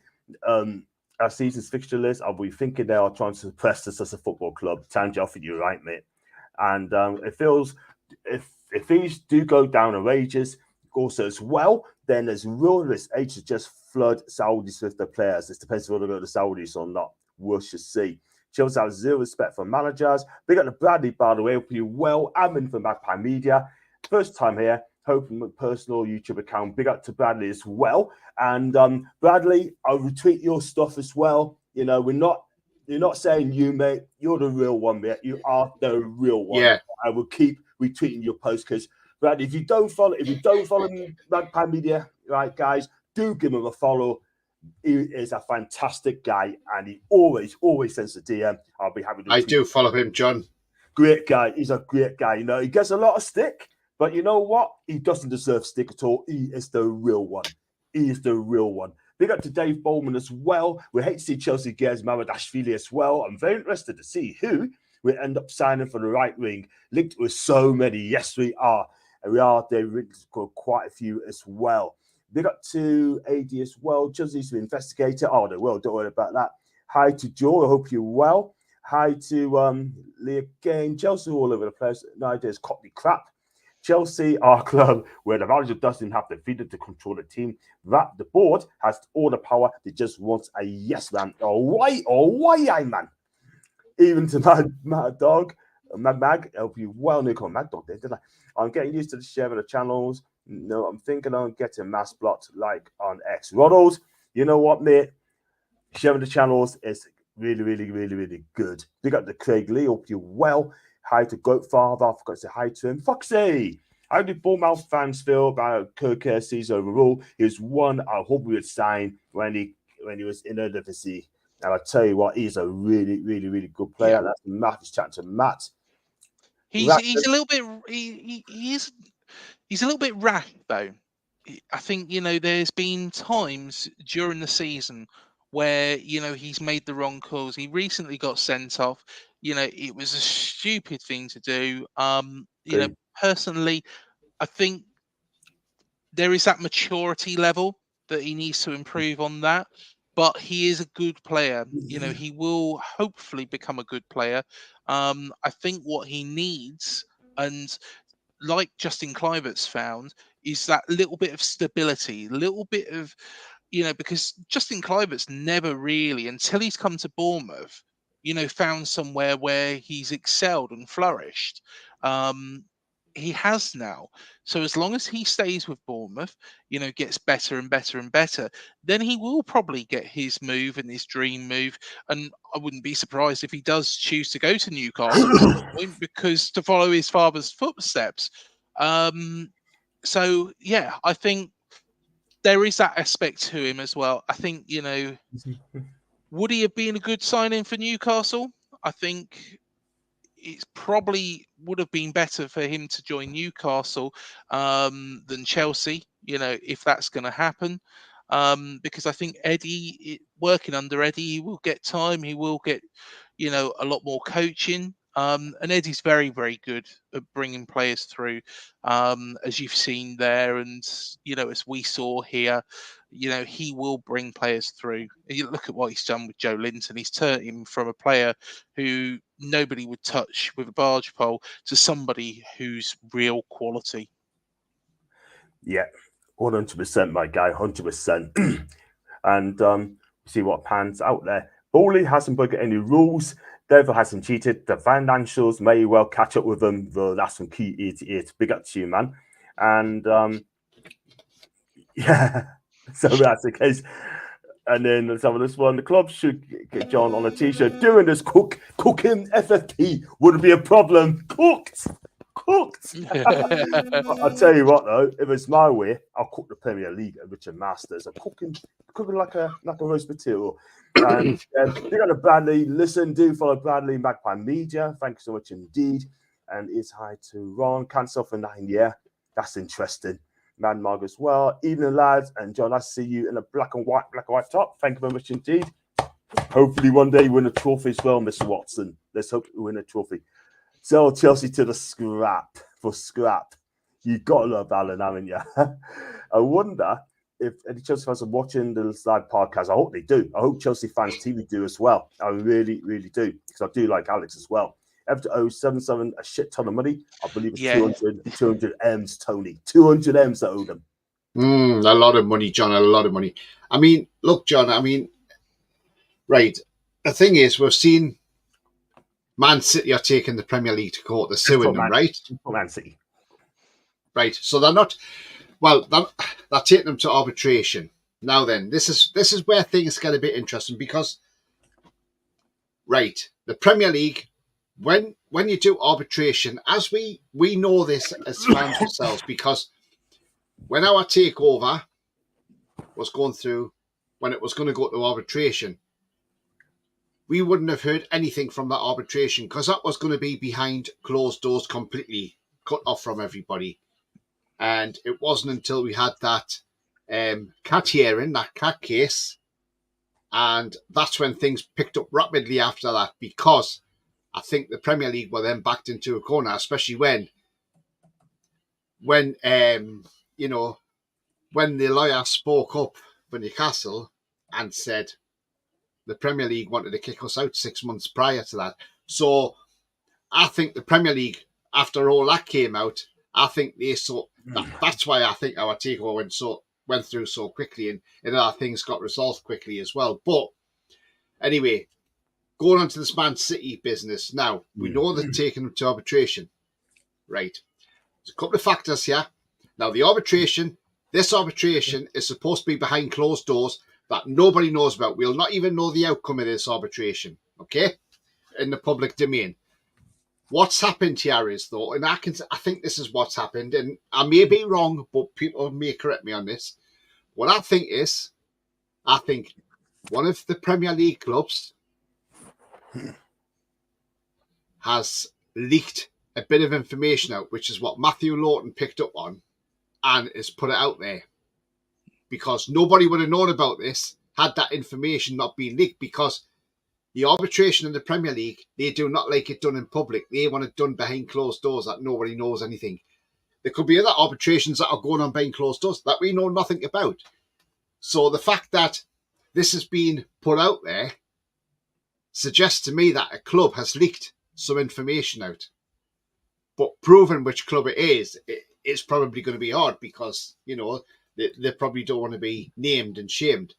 our season's fixture list, I'll be thinking they are trying to suppress this as a football club. Tanji, I think you're right, mate. And it feels if things do go down in wages, also as well, then there's real risk to just flood Saudis with the players. It depends whether they go to the Saudis or not. We should see. Chelsea have zero respect for managers. Big up to Bradley, by the way. Hope you well. Admin for Magpie Media. First time here. Hoping my personal YouTube account. Big up to Bradley as well. And Bradley, I'll retweet your stuff as well. You know, you're not saying you, mate. You're the real one, mate. You are the real one. Yeah. I will keep retweeting your posts because, Bradley, if you don't follow Magpie Media, right, guys, do give him a follow. He is a fantastic guy, and he always sends a DM. I'll be happy to. I do follow him, John. Great guy. He's a great guy. You know, he gets a lot of stick, but you know what? He doesn't deserve stick at all. He is the real one. He is the real one. Big up to Dave Bowman as well. We hate to see Chelsea get Mamadashvili as well. I'm very interested to see who we end up signing for the right wing. Linked with so many. Yes, we are. And we are. They've got quite a few as well. Big up to AD as well. Chelsea's to investigator. Oh, they will. Don't worry about that. Hi to Joe. I hope you're well. Hi to Leah Kane. Chelsea all over the place. Nowadays, Cockney crap. Chelsea, our club, where the manager doesn't have the freedom to control the team. That the board has all the power. They just want a yes man. Or why, man. Even to my dog, Mag. I hope you well. No, call Mag Dog there, didn't I? I'm getting used to the share of the channels. No, I'm thinking on getting mass blocked like on X. Roddles, you know what, mate? Sharing the channels is really good. Big up to Craig Lee. Hope you're well. Hi to Goatfather. I forgot to say hi to him. Foxy. How did Bournemouth fans feel about Kerkez season overall? He was one I hope we would sign when he was in NUFC. And I tell you what, he's a really good player. Yeah. That's Matt. He's chatting to Matt. He's a little bit. He's a little bit rash though. I think, you know, there's been times during the season where, you know, he's made the wrong calls. He recently got sent off. You know, it was a stupid thing to do. You know, personally, I think there is that maturity level that he needs to improve on that. But he is a good player. You know, he will hopefully become a good player. I think what he needs, and like Justin Kluivert's found, is that little bit of stability, little bit of, you know, because Justin Kluivert's never really, until he's come to Bournemouth, you know, found somewhere where he's excelled and flourished. He has now. So as long as he stays with Bournemouth, you know, gets better and better and better, then he will probably get his move and his dream move. And I wouldn't be surprised if he does choose to go to Newcastle at some point, because to follow his father's footsteps. So yeah, I think there is that aspect to him as well. I think, you know, would he have been a good signing for Newcastle? I think it probably would have been better for him to join Newcastle than Chelsea, you know, if that's going to happen. Because I think Eddie, working under Eddie, he will get time. He will get, you know, a lot more coaching. And Eddie's very good at bringing players through, as you've seen there. And, you know, as we saw here, you know, he will bring players through. You look at what he's done with Joe Linton. He's turned him from a player who nobody would touch with a barge pole to somebody who's real quality. Yeah, 100%, my guy, 100%. And see what pans out there. Bowley hasn't broken any rules. Devil hasn't cheated. The financials may well catch up with them, though that's some key 88. Big up to you, man. And yeah, so that's the case. And then some of this one, the club should get John on a t-shirt doing this cooking FFP wouldn't be a problem. Cooked. I'll tell you what though, if it's my way, I'll cook the Premier League at Richard Masters. I'm cooking like a roast potato. And you got to Bradley. Listen, do follow Bradley Magpie Media. Thank you so much indeed. And it's hi to Ron. Cancel for 9. Yeah, that's interesting. Man Marg as well. Evening, lads. And John, I see you in a black and white top. Thank you very much indeed. Hopefully one day you win a trophy as well, Mr. Watson. Let's hope you win a trophy. Sell Chelsea to the scrap. You got to love Alan, haven't you? I wonder if any Chelsea fans are watching the live podcast. I hope they do. I hope Chelsea fans TV do as well. I really do, because I do like Alex as well. Everton owe 7-7 a shit ton of money. I believe it's Yeah. 200 M's, Tony. 200 M's that owe them. A lot of money, John, a lot of money. I mean, look, John, right. The thing is, we've seen Man City are taking the Premier League to court. They're suing them, right? Man City. Right. So they're not, well, they're taking them to arbitration. Now then, this is where things get a bit interesting because, right, the Premier League, when you do arbitration, as we know this as fans ourselves, because when our takeover was going through, when it was going to go to arbitration, we wouldn't have heard anything from that arbitration because that was going to be behind closed doors, completely cut off from everybody. And it wasn't until we had that cat hearing, that cat case, and that's when things picked up rapidly after that, because I think the Premier League were then backed into a corner, especially when you know, when the lawyer spoke up for Newcastle and said the Premier League wanted to kick us out 6 months prior to that. So I think the Premier League, after all that came out, I think they saw that's why I think our takeover went through so quickly, and other things got resolved quickly as well. But anyway, going on to this Man City business now, we know they're taking them to arbitration, right? There's a couple of factors here. Now, this arbitration is supposed to be behind closed doors that nobody knows about. We'll not even know the outcome of this arbitration, okay, in the public domain. What's happened here is, though, and I think this is what's happened, and I may be wrong, but people may correct me on this. What I think is, I think one of the Premier League clubs has leaked a bit of information out, which is what Matthew Lawton picked up on and has put it out there. Because nobody would have known about this had that information not been leaked, because the arbitration in the Premier League, they do not like it done in public. They want it done behind closed doors that nobody knows anything. There could be other arbitrations that are going on behind closed doors that we know nothing about. So the fact that this has been put out there suggests to me that a club has leaked some information out. But proving which club it is, it's probably going to be hard because, you know, they probably don't want to be named and shamed.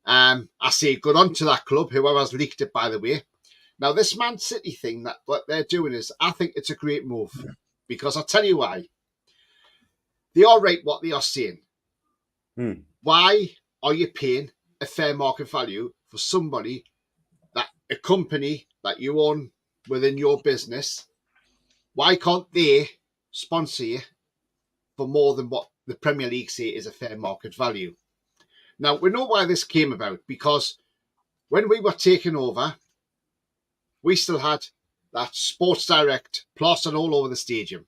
I say good on to that club, whoever's leaked it, by the way. Now, this Man City thing, that what they're doing is, I think it's a great move. Because I'll tell you why. They are right what they are saying. Why are you paying a fair market value for somebody, that a company that you own within your business? Why can't they sponsor you for more than what the Premier League say is a fair market value? Now, we know why this came about, because when we were taking over, we still had that Sports Direct plastered all over the stadium.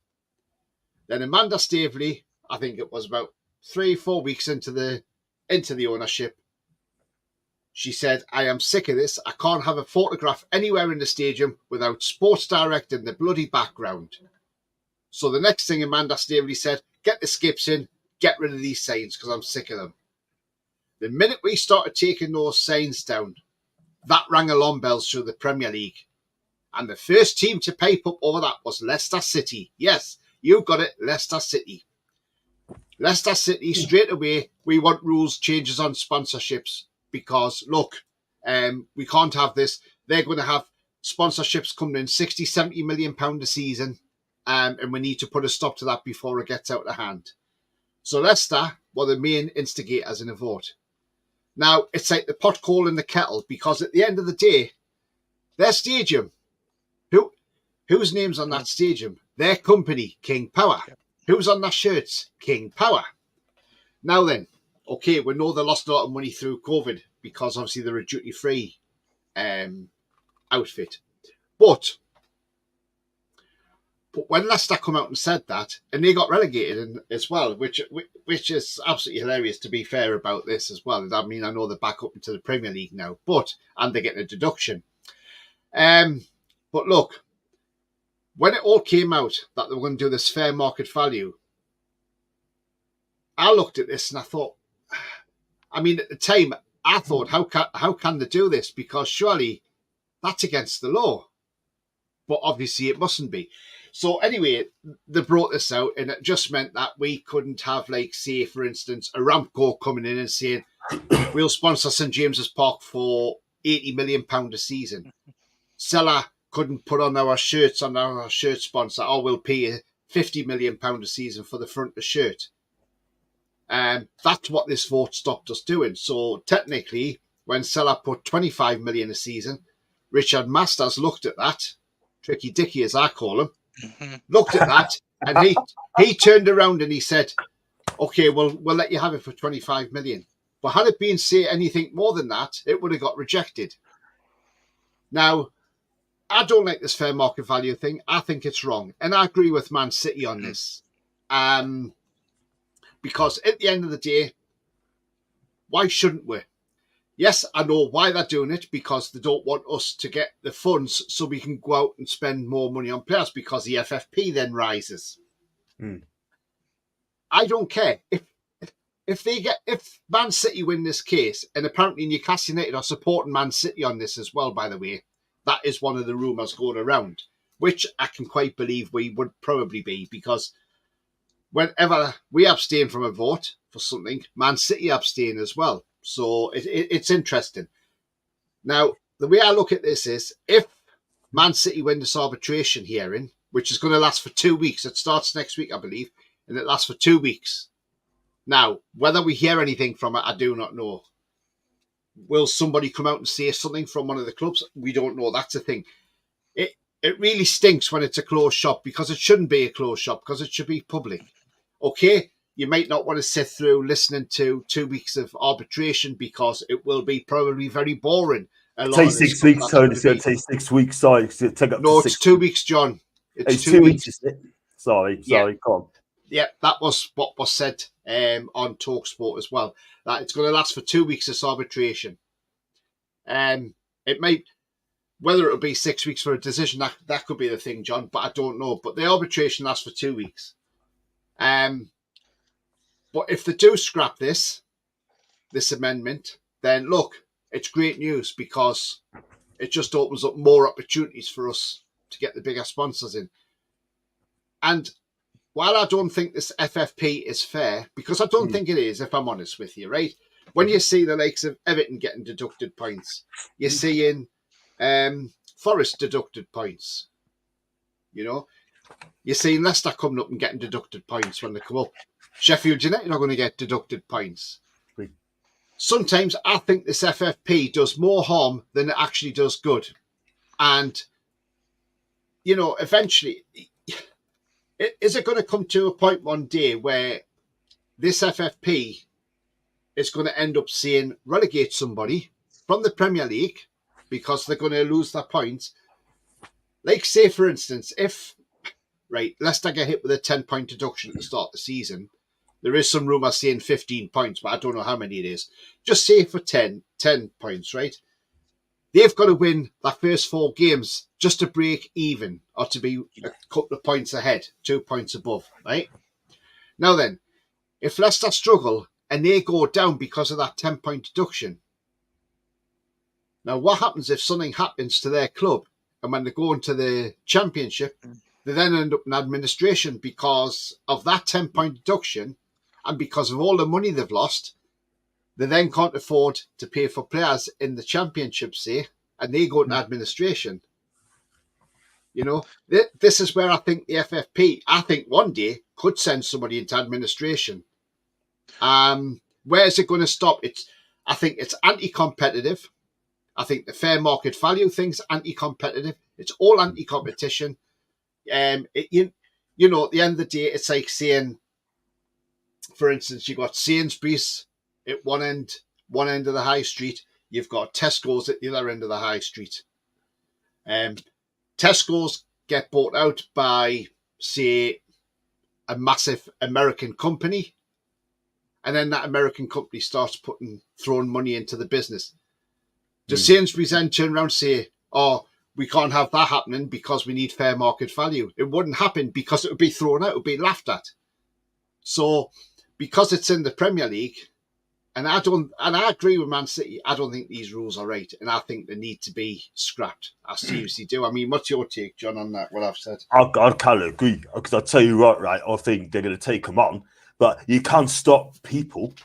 Then Amanda Staveley, I think it was about 3-4 weeks into the ownership, she said, I am sick of this. I can't have a photograph anywhere in the stadium without Sports Direct in the bloody background. So the next thing Amanda Staveley said, get the skips in, get rid of these signs because I'm sick of them. The minute we started taking those signs down, that rang alarm bells through the Premier League. And the first team to pipe up over that was Leicester City. Yes, you got it, Leicester City. Leicester City, straight away, we want rules changes on sponsorships because, look, we can't have this. They're going to have sponsorships coming in 60, 70 million pound a season, and we need to put a stop to that before it gets out of hand. So Leicester were the main instigators in a vote. Now, it's like the pot calling the kettle, because at the end of the day, their stadium, whose name's on that stadium? Their company, King Power. Who's on their shirts? King Power. Now then, okay, we know they lost a lot of money through COVID because obviously they're a duty-free outfit. But when Leicester come out and said that, and they got relegated as well, which is absolutely hilarious, to be fair, about this as well. I mean, I know they're back up into the Premier League now, and they're getting a deduction. But look, when it all came out that they were going to do this fair market value, I looked at this and I thought, I mean, at the time, I thought, how can they do this? Because surely that's against the law. but obviously it mustn't be. So anyway, they brought this out, and it just meant that we couldn't have, like, say, for instance, Aramco coming in and saying, we'll sponsor St James's Park for £80 million a season. Seller couldn't put on our shirts on our shirt sponsor, or we'll pay you £50 million a season for the front of the shirt. That's what this vote stopped us doing. So technically, when Seller put 25 million a season, Richard Masters looked at that, Tricky Dicky as I call him, looked at that, and he turned around and he said, okay, we'll let you have it for 25 million. But had it been, say, anything more than that, it would have got rejected. Now, I don't like this fair market value thing. I think it's wrong. And I agree with Man City on this. Because at the end of the day, why shouldn't we? Yes, I know why they're doing it, because they don't want us to get the funds so we can go out and spend more money on players, because the FFP then rises. I don't care. If Man City win this case, and apparently Newcastle United are supporting Man City on this as well, by the way, that is one of the rumours going around, which I can quite believe we would probably be, because whenever we abstain from a vote for something, Man City abstain as well. So it's interesting. Now, the way I look at this is, if Man City win this arbitration hearing, which is going to last for 2 weeks, it starts next week, I believe, and it lasts for 2 weeks. Now, whether we hear anything from it, I do not know. Will somebody come out and say something from one of the clubs? We don't know. That's the thing. It really stinks when it's a closed shop, because it shouldn't be a closed shop, because it should be public. Okay, you might not want to sit through listening to 2 weeks of arbitration, because it will be probably very boring. Take 6 weeks, Tony. It's going to take 6 weeks. Sorry, it's going to take up no, to it's 2 weeks, John. It's 2 weeks, isn't it? Sorry, Yeah. Go on. Yeah, that was what was said on TalkSport as well. That it's going to last for 2 weeks, this arbitration. It might, whether it'll be 6 weeks for a decision, that could be the thing, John, but I don't know. But the arbitration lasts for 2 weeks. But if they do scrap this amendment, then look, it's great news, because it just opens up more opportunities for us to get the bigger sponsors in. And while I don't think this FFP is fair, because I don't think it is, if I'm honest with you, right? When you see the likes of Everton getting deducted points, you're seeing Forest deducted points. You know, you're seeing Leicester coming up and getting deducted points when they come up. Sheffield United are going to get deducted points. Sometimes I think this FFP does more harm than it actually does good. And, you know, eventually, is it going to come to a point one day where this FFP is going to end up seeing relegate somebody from the Premier League because they're going to lose their points? Like, say, for instance, if, right, Leicester get hit with a 10-point deduction at the start of the season, there is some rumour saying 15 points, but I don't know how many it is. Just say for 10 points, right? They've got to win their first 4 games just to break even, or to be a couple of points ahead, 2 points above, right? Now then, if Leicester struggle and they go down because of that 10-point deduction, now what happens if something happens to their club, and when they go into the Championship, they then end up in administration because of that 10-point deduction, and because of all the money they've lost, they then can't afford to pay for players in the Championship, say, and they go into administration. You know, this is where I think the FFP, I think one day, could send somebody into administration. Where is it going to stop? I think it's anti-competitive. I think the fair market value thing's anti-competitive. It's all anti-competition. You know, at the end of the day, it's like saying, for instance, you've got Sainsbury's at one end of the high street. You've got Tesco's at the other end of the high street. Tesco's get bought out by, say, a massive American company, and then that American company starts throwing money into the business. Does Sainsbury's then turn around and say, oh, we can't have that happening because we need fair market value? It wouldn't happen, because it would be thrown out, it would be laughed at. So, because it's in the Premier League, And I agree with Man City. I don't think these rules are right, and I think they need to be scrapped. I seriously do. I mean, what's your take, John, on that? What I've said? I kind of agree, because I'll tell you what, right? I think they're going to take them on, but you can't stop people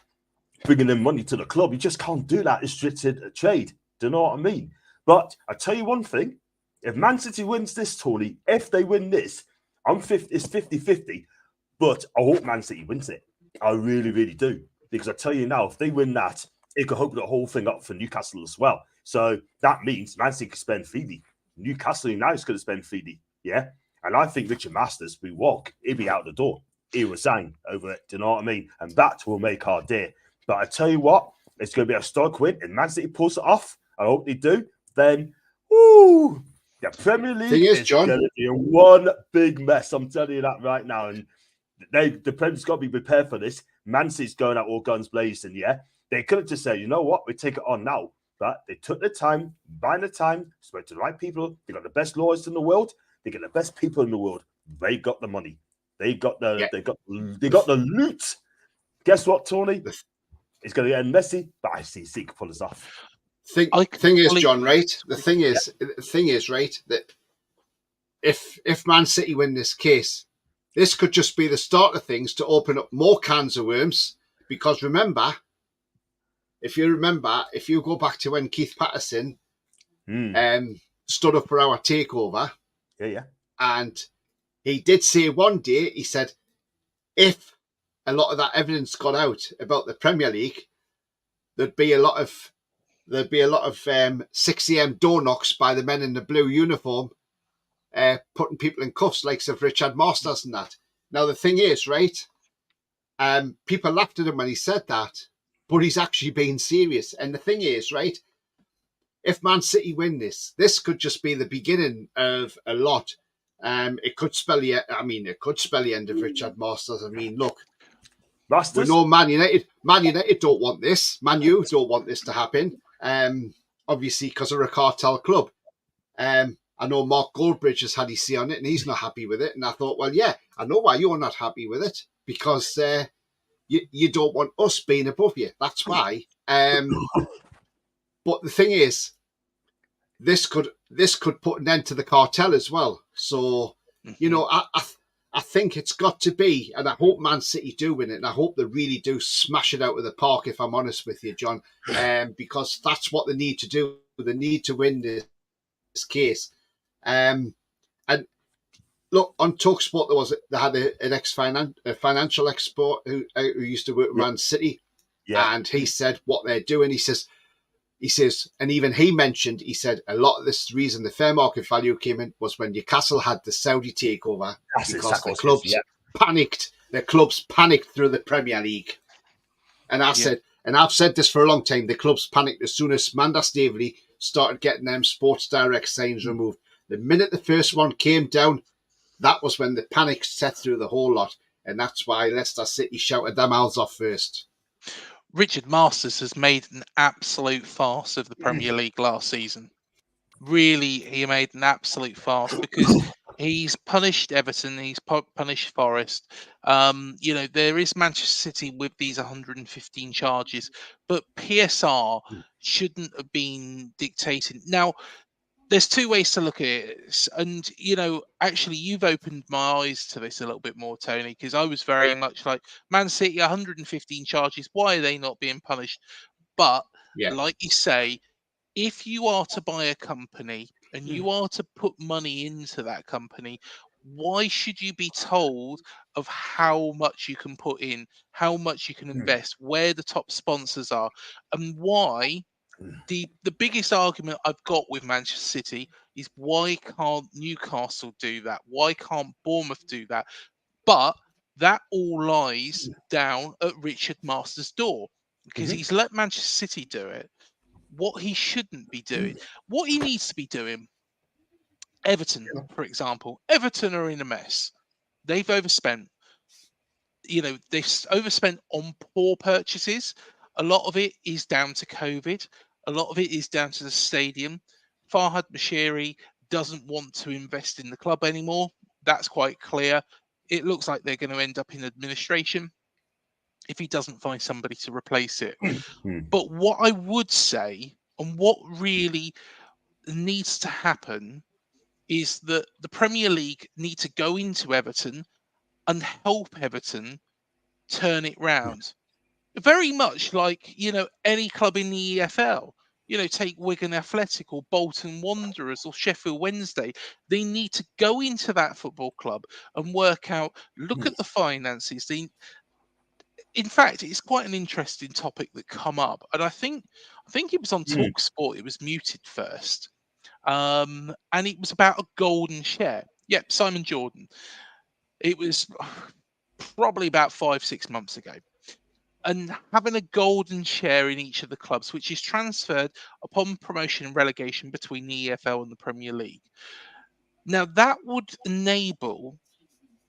bringing in money to the club. You just can't do that. It's restricted trade. Do you know what I mean? But I tell you one thing: if Man City wins this, Tony, if they win this, it's 50-50. But I hope Man City wins it. I really, really do. Because I tell you now, if they win that, it could open the whole thing up for Newcastle as well. So that means Man City could spend freely. Newcastle United's going to spend freely. Yeah. And I think Richard Masters, we walk, he'll be out the door. He'll resign over it. Do you know what I mean? And that will make our day. But I tell you what, it's going to be a stark win. And Man City pulls it off, I hope they do, then, woo, the Premier League is going to be one big mess. I'm telling you that right now. And the Premier's got to be prepared for this. Man City's going out all guns blazing, yeah? They could have just said, you know what, we take it on now. But they took the time, buying the time, spoke to the right people. They got the best lawyers in the world. They get the best people in the world. They got the money. They got the the loot. Guess what, Tony? It's going to get messy, but I see City pull us off. Thing is, John, right? The thing is, right, that if Man City win this case, this could just be the start of things to open up more cans of worms. Because remember, if you go back to when Keith Patterson stood up for our takeover, and he did say one day, he said, if a lot of that evidence got out about the Premier League, there'd be a lot of 6 a.m. door knocks by the men in the blue uniform, putting people in cuffs, like of Richard Masters and that. Now the thing is, right? People laughed at him when he said that, but he's actually being serious. And the thing is, right? If Man City win this could just be the beginning of a lot. It could spell the end of Richard Masters. I mean, look, we know Man United don't want this. Man U don't want this to happen. Obviously, because they're a cartel club. I know Mark Goldbridge has had his say on it, and he's not happy with it. And I thought, well, yeah, I know why you're not happy with it, because you don't want us being above you. That's why. But the thing is, this could put an end to the cartel as well. So, you know, I think it's got to be, and I hope Man City do win it, and I hope they really do smash it out of the park, if I'm honest with you, John, because that's what they need to do. They need to win this case. And look, on TalkSport, they had a financial expert who used to work with Man City, and he said what they're doing. He says, and even he said a lot of this reason the fair market value came in was when Newcastle had the Saudi takeover, because the clubs panicked. The clubs panicked through the Premier League, and I said, and I've said this for a long time, the clubs panicked as soon as Manda Staveley started getting them Sports Direct signs removed. The minute the first one came down, that was when the panic set through the whole lot, and that's why Leicester City shouted their mouths off first. Richard Masters has made an absolute farce of the Premier League last season. Really, he made an absolute farce, because he's punished Everton, he's punished Forest. You know, there is Manchester City with these 115 charges, but PSR shouldn't have been dictating. Now, there's two ways to look at it. And, you know, actually, you've opened my eyes to this a little bit more, Tony, because I was very much like, Man City, 115 charges. Why are they not being punished? But like you say, if you are to buy a company and you are to put money into that company, why should you be told of how much you can put in, how much you can invest, where the top sponsors are, and why? The biggest argument I've got with Manchester City is, why can't Newcastle do that? Why can't Bournemouth do that? But that all lies down at Richard Masters' door, because he's let Manchester City do it. What he shouldn't be doing, what he needs to be doing. Everton, for example, Everton are in a mess. They've overspent. You know, they've overspent on poor purchases. A lot of it is down to COVID. A lot of it is down to the stadium. Farhad Moshiri doesn't want to invest in the club anymore. That's quite clear. It looks like they're going to end up in administration. if he doesn't find somebody to replace it. Hmm. But what I would say, and what really needs to happen, is that the Premier League need to go into Everton and help Everton turn it round. Very much like, any club in the EFL. Take Wigan Athletic or Bolton Wanderers or Sheffield Wednesday. They need to go into that football club and work out, look at the finances. In fact, it's quite an interesting topic that come up. And I think it was on Hmm. Talk Sport. It was muted first. And it was about a golden share. Yep, Simon Jordan. It was probably about 5-6 months ago. And having a golden share in each of the clubs, which is transferred upon promotion and relegation between the EFL and the Premier League. Now, that would enable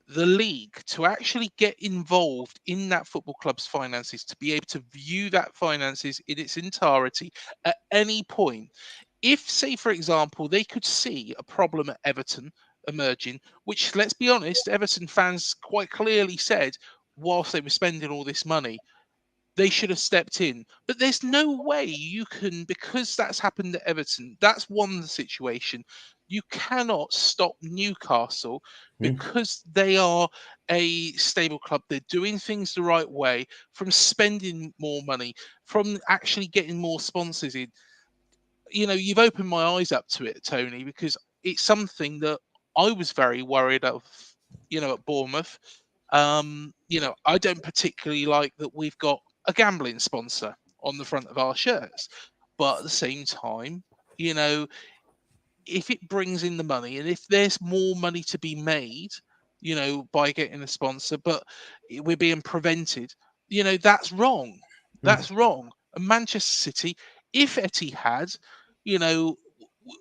the league to actually get involved in that football club's finances, to be able to view that finances in its entirety at any point. If, say, for example, they could see a problem at Everton emerging, which, let's be honest, Everton fans quite clearly said, whilst they were spending all this money, they should have stepped in. But there's no way you can, because that's happened at Everton. That's one situation. You cannot stop Newcastle Hmm. because they are a stable club. They're doing things the right way, from spending more money, from actually getting more sponsors in. You've opened my eyes up to it, Tony, because it's something that I was very worried of, at Bournemouth. I don't particularly like that we've got a gambling sponsor on the front of our shirts. But at the same time, if it brings in the money and if there's more money to be made, by getting a sponsor, but we're being prevented, that's wrong. That's wrong. And Manchester City, if Etihad,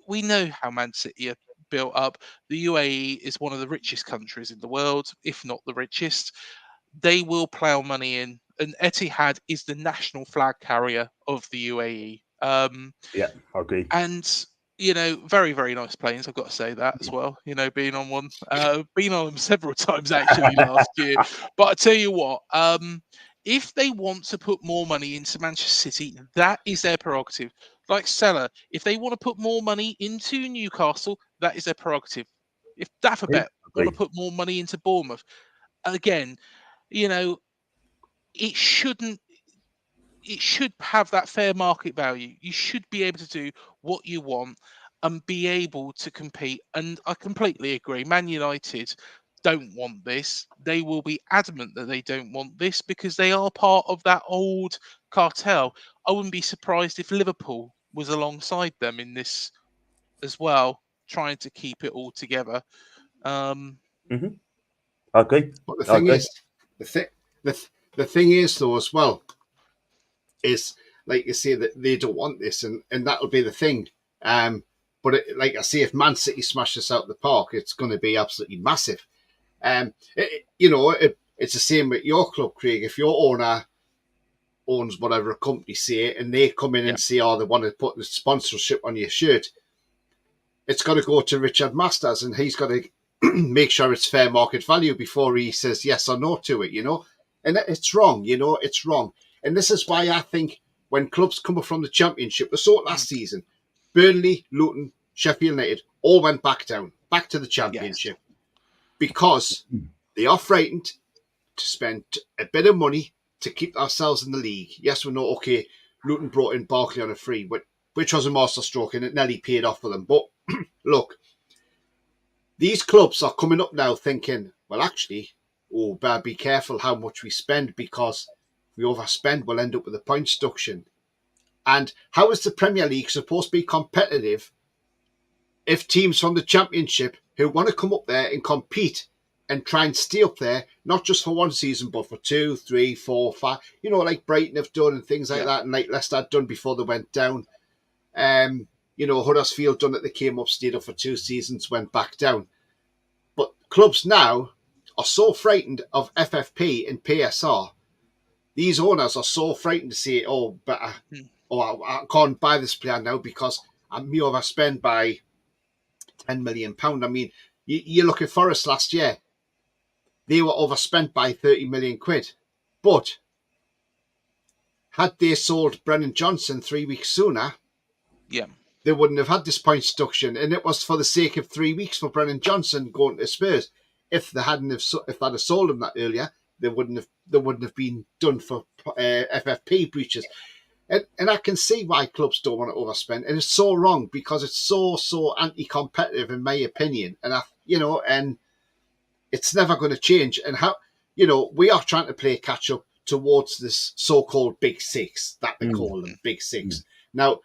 we know how Man City are built up. The UAE is one of the richest countries in the world, if not the richest. They will plough money in, and Etihad is the national flag carrier of the UAE. Yeah, I agree. And very, very nice planes. I've got to say that as well. Being on one, been on them several times actually last year. But I tell you what, if they want to put more money into Manchester City, that is their prerogative. Like Salah, if they want to put more money into Newcastle, that is their prerogative. If Dafabet want to Agree. put more money into Bournemouth, again, it shouldn't. It should have that fair market value. You should be able to do what you want and be able to compete. And I completely agree. Man United don't want this. They will be adamant that they don't want this because they are part of that old cartel. I wouldn't be surprised if Liverpool was alongside them in this as well, trying to keep it all together. Mm-hmm. I agree. But the I thing agree. is, the thing is though as well is, like you say, that they don't want this, and that'll be the thing. But like I say, if Man City smash this out of the park, it's going to be absolutely massive. It's the same with your club, Craig. If your owner owns whatever a company, say, and they come in Yeah. and say, "Oh, they want to put the sponsorship on your shirt," it's got to go to Richard Masters, and he's got to make sure it's fair market value before he says yes or no to it. And it's wrong. It's wrong. And this is why I think when clubs come up from the Championship, we saw it last season. Burnley, Luton, Sheffield United all went back to the Championship, because they are frightened to spend a bit of money to keep ourselves in the league. Yes, we know, okay, Luton brought in Barkley on a free, which was a masterstroke, and it nearly paid off for them. But look, these clubs are coming up now thinking, well, actually, better be careful how much we spend, because if we overspend, we'll end up with a points deduction. And how is the Premier League supposed to be competitive if teams from the Championship who want to come up there and compete and try and stay up there, not just for one season, but for 2, 3, 4, 5, like Brighton have done and things like that, and like Leicester had done before they went down. Huddersfield done it, they came up, stayed up for 2 seasons, went back down. But clubs now are so frightened of FFP and PSR. These owners are so frightened to say, I can't buy this player now because I'm overspent by £10 million. I mean, you look at Forest last year, they were overspent by 30 million quid. But had they sold Brennan Johnson 3 weeks sooner, Yeah. they wouldn't have had this points deduction, and it was for the sake of 3 weeks for Brennan Johnson going to Spurs. If they hadn't have, if they'd have sold him that earlier, they wouldn't have been done for FFP breaches. And I can see why clubs don't want to overspend, and it's so wrong because it's so anti-competitive in my opinion, and and it's never going to change. And how we are trying to play catch up towards this so-called Big Six that they call them, Big Six. Now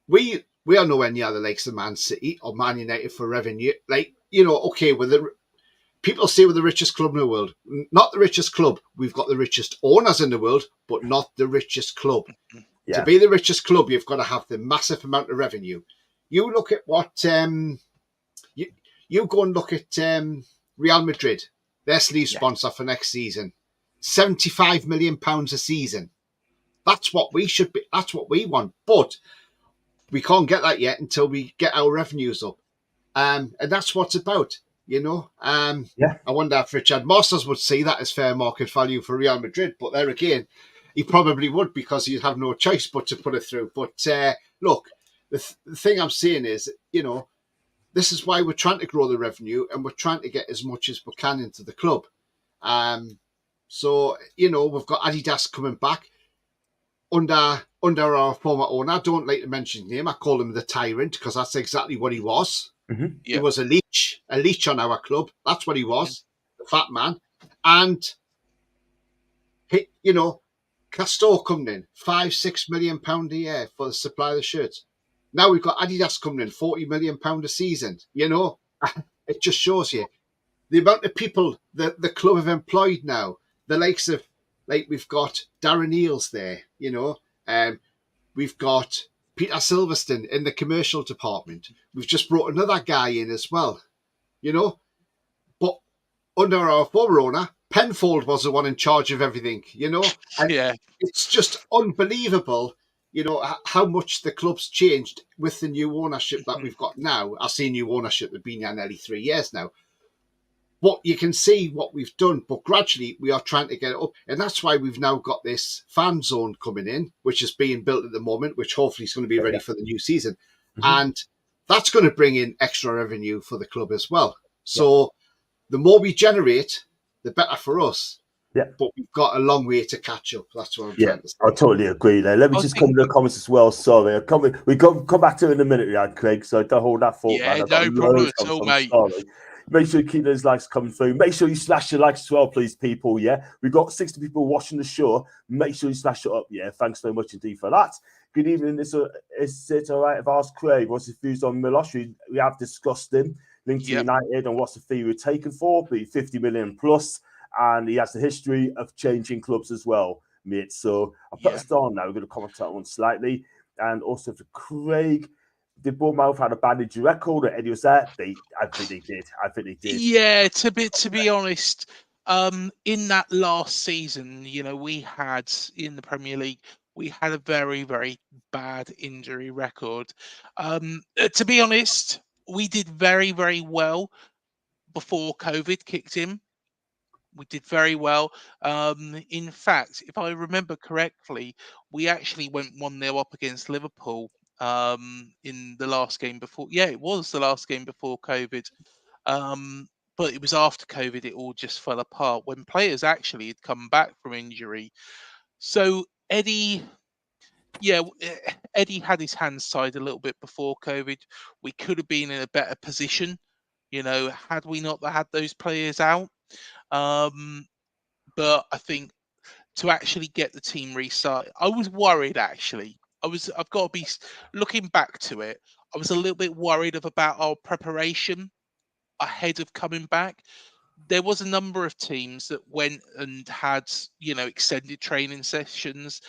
we are nowhere near the likes of Man City or Man United for revenue. Okay, people say we're the richest club in the world. Not the richest club. We've got the richest owners in the world, but not the richest club. Yeah. To be the richest club, you've got to have the massive amount of revenue. You look at what you go and look at Real Madrid, their sleeve sponsor for next season, £75 million a season. That's what we should be. That's what we want, but we can't get that yet until we get our revenues up, and that's what it's about. I wonder if Richard Masters would see that as fair market value for Real Madrid, but there again, he probably would because he'd have no choice but to put it through. But look, the thing I'm saying is, this is why we're trying to grow the revenue and we're trying to get as much as we can into the club. So we've got Adidas coming back under our former owner. I don't like to mention his name. I call him the Tyrant because that's exactly what he was. Mm-hmm. Yeah. He was a leech on our club. That's what he was, the fat man. And Castor coming in, £5-6 million a year for the supply of the shirts. Now we've got Adidas coming in, £40 million a season. It just shows you the amount of people that the club have employed now. The likes of, we've got Darren Eales there, we've got Peter Silverstone in the commercial department. We've just brought another guy in as well, But under our former owner, Penfold was the one in charge of everything, And it's just unbelievable, how much the club's changed with the new ownership that we've got now. I see new ownership that's been here nearly 3 years now. But you can see what we've done, but gradually we are trying to get it up. And that's why we've now got this fan zone coming in, which is being built at the moment, which hopefully is going to be ready for the new season. Mm-hmm. And that's going to bring in extra revenue for the club as well. So the more we generate, the better for us. Yeah. But we've got a long way to catch up. That's what I'm trying to say. I totally agree there. Let me just come to the comments as well. Sorry. We come back to it in a minute, Craig. So don't hold that thought. Yeah, no problem at all, mate. Sorry. Make sure you keep those likes coming through. Make sure you slash your likes as well, please, people. Yeah, we've got 60 people watching the show. Make sure you slash it up. Yeah, thanks so much indeed for that. Good evening. Is it all right if I ask Craig what's his views on Milos? We have discussed him. Linked to United and what's the fee we're taken for? Be 50 million plus. And he has the history of changing clubs as well, mate. So I'll put us down now. We're going to comment on that one slightly. And also for Craig, did Bournemouth have a bad injury record? Or Eddie was there? I think they did. Yeah, to be honest, in that last season, we had in the Premier League, we had a very, very bad injury record. To be honest, we did very, very well before COVID kicked in. We did very well. In fact, if I remember correctly, we actually went 1-0 up against Liverpool in the last game before. Yeah, it was the last game before COVID. But it was after COVID, it all just fell apart when players actually had come back from injury. So Eddie had his hands tied a little bit before COVID. We could have been in a better position, had we not had those players out. But I think to actually get the team restarted, I was worried actually. I've got to be looking back to it. I was a little bit worried about our preparation ahead of coming back. There was a number of teams that went and had, extended training sessions,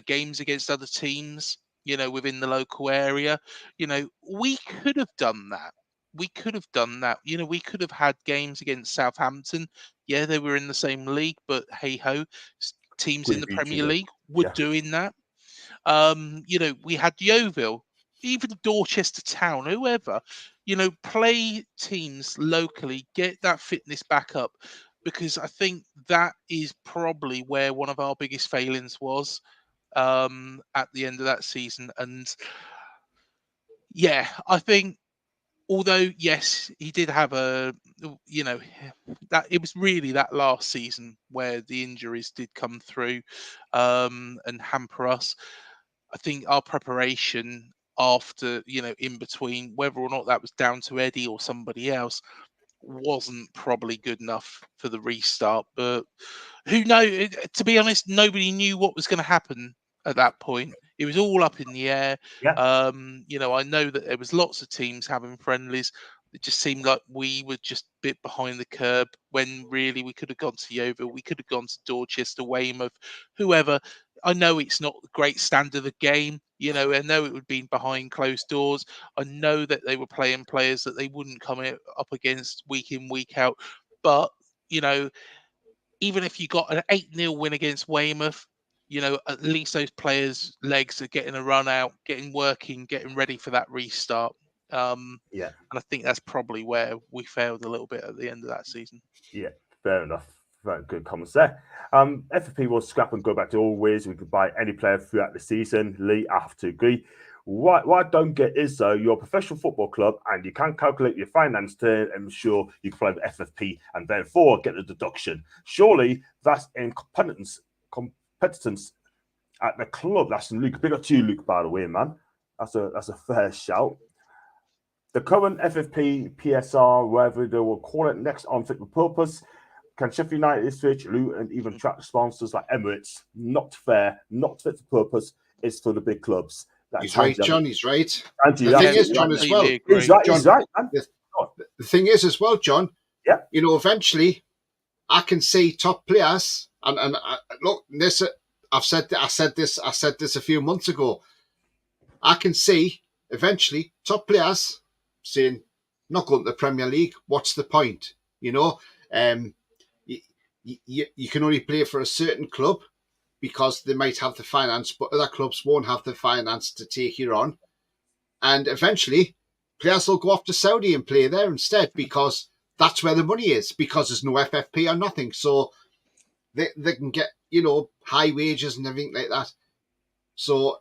games against other teams, within the local area. We could have done that. We could have done that. We could have had games against Southampton. Yeah, they were in the same league, but hey ho, teams in the Premier League were doing that. We had Yeovil, even Dorchester Town, whoever, play teams locally, get that fitness back up. because I think that is probably where one of our biggest failings was at the end of that season. And yeah, I think although yes, he did have that it was really that last season where the injuries did come through and hamper us. I think our preparation after, in between, whether or not that was down to Eddie or somebody else, wasn't probably good enough for the restart. But who knows? To be honest, nobody knew what was going to happen at that point. It was all up in the air. Yeah. I know that there was lots of teams having friendlies. It just seemed like we were just a bit behind the curb when really we could have gone to Yeovil, we could have gone to Dorchester, Weymouth, whoever. I know it's not the great standard of game. I know it would be behind closed doors. I know that they were playing players that they wouldn't come up against week in, week out. But, even if you got an 8-0 win against Weymouth, at least those players' legs are getting a run out, getting working, getting ready for that restart. Yeah. And I think that's probably where we failed a little bit at the end of that season. Yeah, fair enough. Very good comments there. FFP will scrap and go back to always. We could buy any player throughout the season. Lee, I have to agree. What I don't get is, though, you're a professional football club and you can calculate your finance to ensure you can play with FFP and therefore get the deduction. Surely that's incompetence at the club. That's Luke. Big up to you, Luke, by the way, man. That's a fair shout. The current FFP, PSR, whatever they will call it, next on fit for purpose. Can Sheffield United switch, Luton, and even track sponsors like Emirates? Not fair, not fit for purpose. It's for the big clubs. He's right, John. He's right. Andy, The thing is, John, as well. He's right. John, he's right. Man. The thing is, as well, John. Yeah. Eventually, I can see top players, and look, this. I said this a few months ago. I can see eventually top players saying, "Not going to the Premier League. What's the point?" You can only play for a certain club because they might have the finance, but other clubs won't have the finance to take you on. And eventually, players will go off to Saudi and play there instead because that's where the money is, because there's no FFP or nothing. So they can get, high wages and everything like that. So,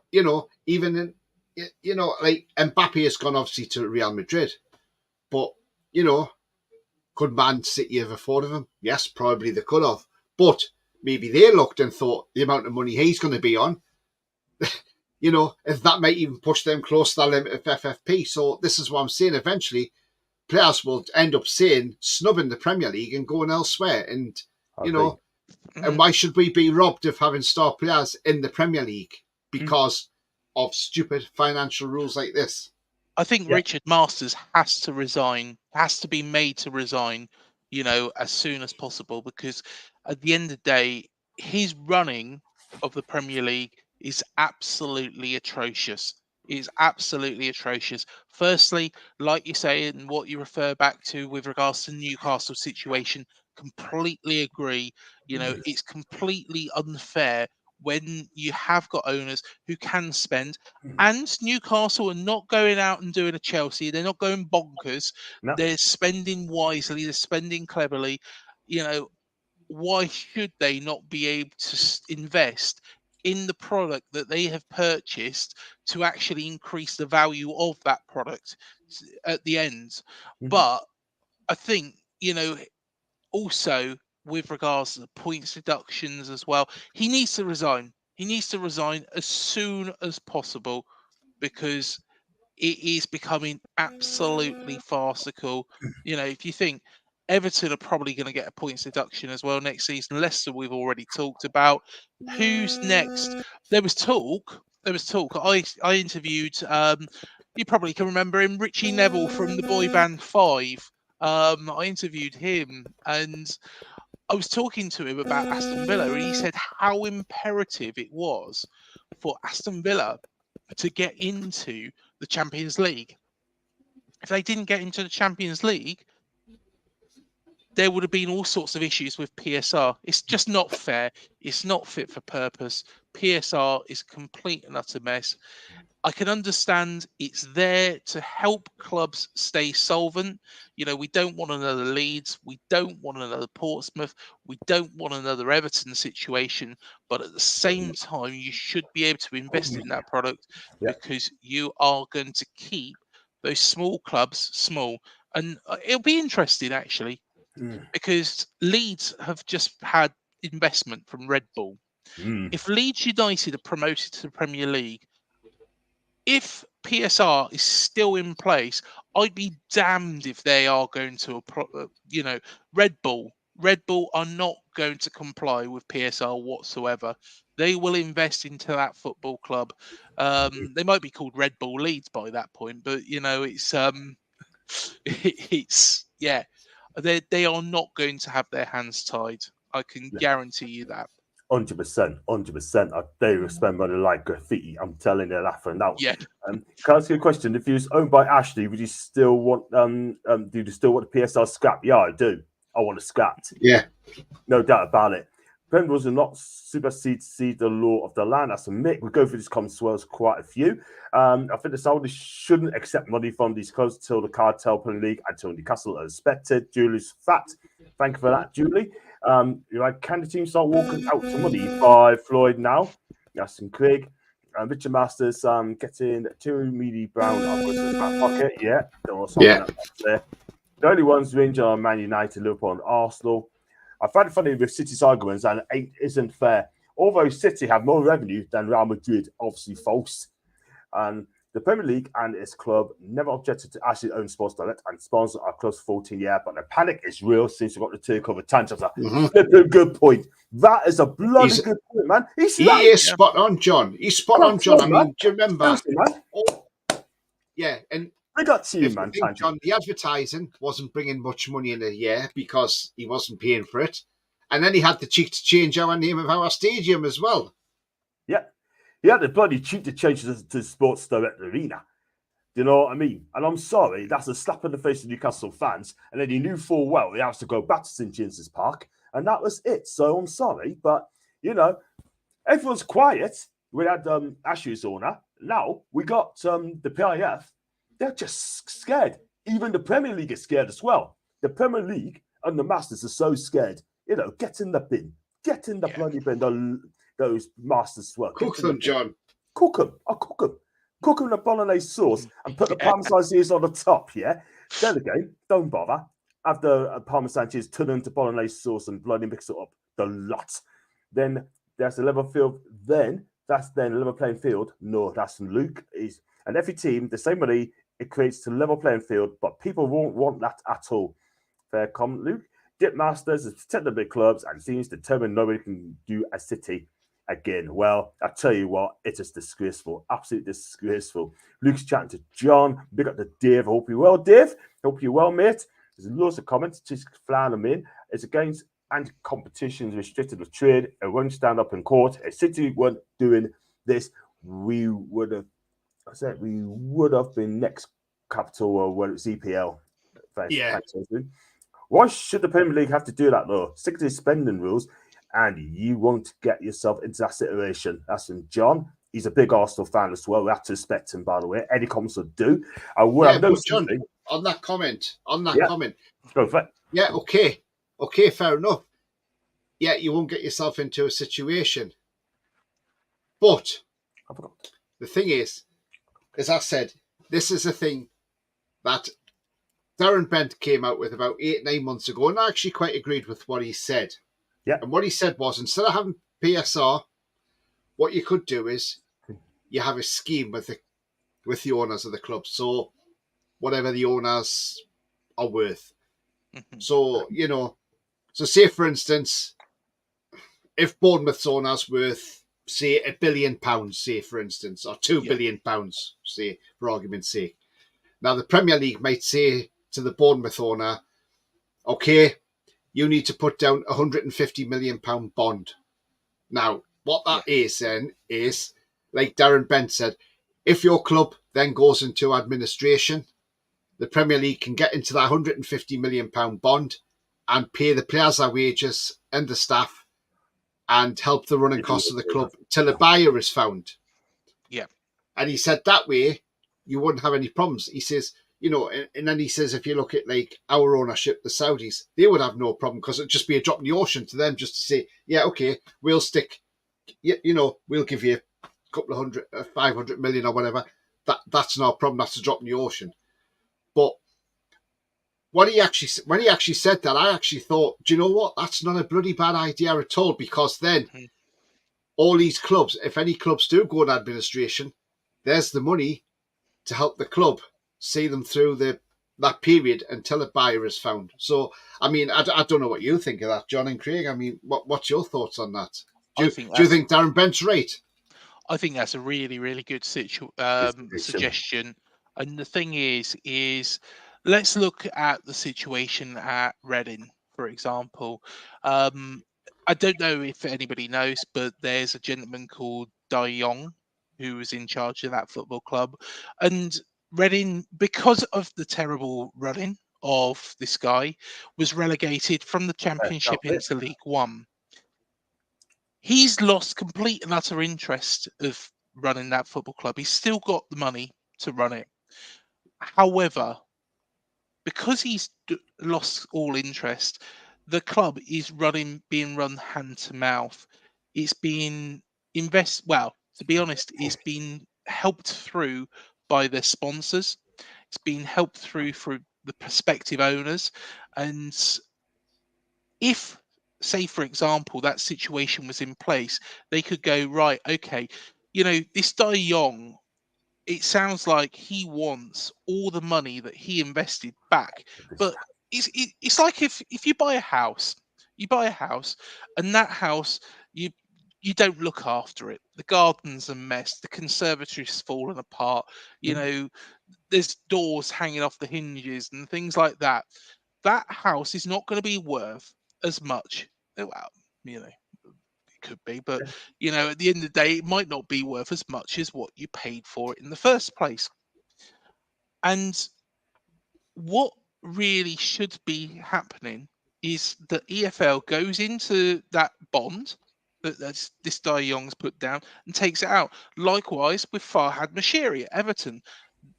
even in, like Mbappe has gone obviously to Real Madrid, but, could Man City have afforded him? Yes, probably they could have. But maybe they looked and thought the amount of money he's going to be on, if that might even push them close to the limit of FFP. So this is what I'm saying. Eventually, players will end up snubbing the Premier League and going elsewhere. And, and why should we be robbed of having star players in the Premier League because of stupid financial rules like this? I think Richard Masters has to resign, has to be made to resign, as soon as possible, because at the end of the day, his running of the Premier League is absolutely atrocious. It is absolutely atrocious. Firstly, like you say, and what you refer back to with regards to Newcastle situation, completely agree. It's completely unfair when you have got owners who can spend, and Newcastle are not going out and doing a Chelsea. They're not going bonkers. No. They're spending wisely. They're spending cleverly. Why should they not be able to invest in the product that they have purchased to actually increase the value of that product at the end? But I think, also with regards to the points deductions as well, he needs to resign. He needs to resign as soon as possible because it is becoming absolutely farcical. If you think Everton are probably going to get a points deduction as well next season, Leicester we've already talked about. Who's next? There was talk. I interviewed, you probably can remember him, Richie Neville from the boy band Five. I interviewed him and I was talking to him about Aston Villa, and he said how imperative it was for Aston Villa to get into the Champions League. If they didn't get into the Champions League, there would have been all sorts of issues with PSR. It's just not fair. It's not fit for purpose. PSR is a complete and utter mess. I can understand it's there to help clubs stay solvent. You know, we don't want another Leeds. We don't want another Portsmouth. We don't want another Everton situation. But at the same time, you should be able to invest in that product because you are going to keep those small clubs small. And it'll be interesting, actually, because Leeds have just had investment from Red Bull. If Leeds United are promoted to the Premier League, if PSR is still in place, I'd be damned if they are going to, Red Bull. Red Bull are not going to comply with PSR whatsoever. They will invest into that football club. They might be called Red Bull Leeds by that point, but they are not going to have their hands tied. I can guarantee you that. 100%. They will spend money like graffiti. I'm telling you that for now. Yeah. Can I ask you a question? If you was owned by Ashley, would you still want do you still want the PSR scrap? Yeah, I do. I want it scrapped. Yeah. No doubt about it. Premier will not supersede the law of the land. That's a myth. We go through this Commonwealth quite a few. I think the Saudis shouldn't accept money from these clubs until the cartel Premier League until Newcastle are respected. Julie's fat. Thank you for that, Julie. Can the team start walking out to money by Floyd now? Justin Craig. Richard Masters getting 2 meaty brown upwards in his back pocket. Yeah. The only ones Rangers are Man United, Liverpool, and Arsenal. I find it funny with City's arguments, and it isn't fair. Although City have more revenue than Real Madrid, obviously false. And the Premier League and its club never objected to actually own Sports Direct and sponsor our club's 14 year, but the panic is real since we've got the takeover tangents. Good point. That is a bloody good point, man. He is spot on, John. He's spot on, John. I mean, do you remember? And I got to you, man. John, the advertising wasn't bringing much money in a year because he wasn't paying for it. And then he had the cheek to change our name of our stadium as well. Yeah. He had the bloody cheek to change to Sports Direct Arena. Do you know what I mean? And I'm sorry, that's a slap in the face of Newcastle fans. And then he knew full well he has to go back to St James's Park. And that was it. So I'm sorry. But, everyone's quiet. We had Ashley's owner. Now we got the PIF. They're just scared. Even the Premier League is scared as well. The Premier League and the Masters are so scared. Get in the bin. Get in the bloody bin. Those Masters as well. Cook them, John. Cook them. I'll cook them. Cook them in a bolognese sauce and put the Parmesan cheese on the top, yeah? Then again, don't bother. Have the Parmesan cheese turned into bolognese sauce and bloody mix it up. The lot. Then there's a level field. That's a level playing field. No, that's Luke. And every team, the same money, it creates a level playing field, but people won't want that at all. Fair comment, Luke. Dip Masters is protect the big clubs and seems determined nobody can do a City again. Well, I tell you what, it is disgraceful. Absolutely disgraceful. Luke's chatting to John. Big up to Dave. I hope you're well, Dave. Hope you're well, mate. There's loads of comments. Just flying them in. It's against anti-competition restricted of trade. It won't stand up in court. If City weren't doing this, we would have been next capital or whether it's EPL. Thanks, why should the Premier League have to do that though? Stick to the spending rules and you won't get yourself into that situation. That's from John. He's a big Arsenal fan as well. We have to respect him, by the way. Any comments would do. John, on that comment. Go for it. Yeah, okay, fair enough. Yeah, you won't get yourself into a situation. But the thing is, as I said, this is a thing that Darren Bent came out with about 8-9 months ago, and I actually quite agreed with what he said. Yeah. And what he said was, instead of having PSR, what you could do is you have a scheme with the owners of the club. So whatever the owners are worth. So, so say for instance, if Bournemouth's owners worth, say, £1 billion, say for instance, or £2 billion, say, for argument's sake. Now the Premier League might say to the Bournemouth owner, okay, you need to put down £150 million bond. Now, what that is then is, like Darren Bent said, if your club then goes into administration, the Premier League can get into that £150 million bond and pay the players their wages and the staff and help the running costs of the club till a buyer is found. Yeah. And he said that way you wouldn't have any problems. He says, you know, and then he says if you look at like our ownership, the Saudis, they would have no problem because it'd just be a drop in the ocean to them just to say, yeah, okay, we'll stick, you know, we'll give you a couple of 500 million or whatever. That's no problem. That's a drop in the ocean. But when he actually said that, I actually thought, do you know what? That's not a bloody bad idea at all, because then all these clubs, if any clubs do go in administration, there's the money to help the club see them through that period until a buyer is found. So, I mean, I don't know what you think of that, John and Craig. I mean, what's your thoughts on that? Do you think Darren Bent's right? I think that's a really, really good suggestion. And the thing is let's look at the situation at Reading, for example. I don't know if anybody knows, but there's a gentleman called Dai Yong who was in charge of that football club. And Reading, because of the terrible running of this guy, was relegated from the Championship into League One. He's lost complete and utter interest of running that football club. He's still got the money to run it. However, because he's lost all interest, the club is being run hand to mouth. It's being to be honest, it's been helped through by their sponsors. It's been helped through the prospective owners. And if, say, for example, that situation was in place, they could go, right, okay, you know, this Dai Yong, it sounds like he wants all the money that he invested back. But it's like if you buy a house, and that house, you don't look after it. The garden's a mess. The conservatory's fallen apart. You know, there's doors hanging off the hinges and things like that. That house is not going to be worth as much. Well, you know, it could be, but you know, at the end of the day, it might not be worth as much as what you paid for it in the first place. And what really should be happening is that EFL goes into that bond that's this Dai Yong's put down and takes it out. Likewise with Farhad Moshiri at Everton,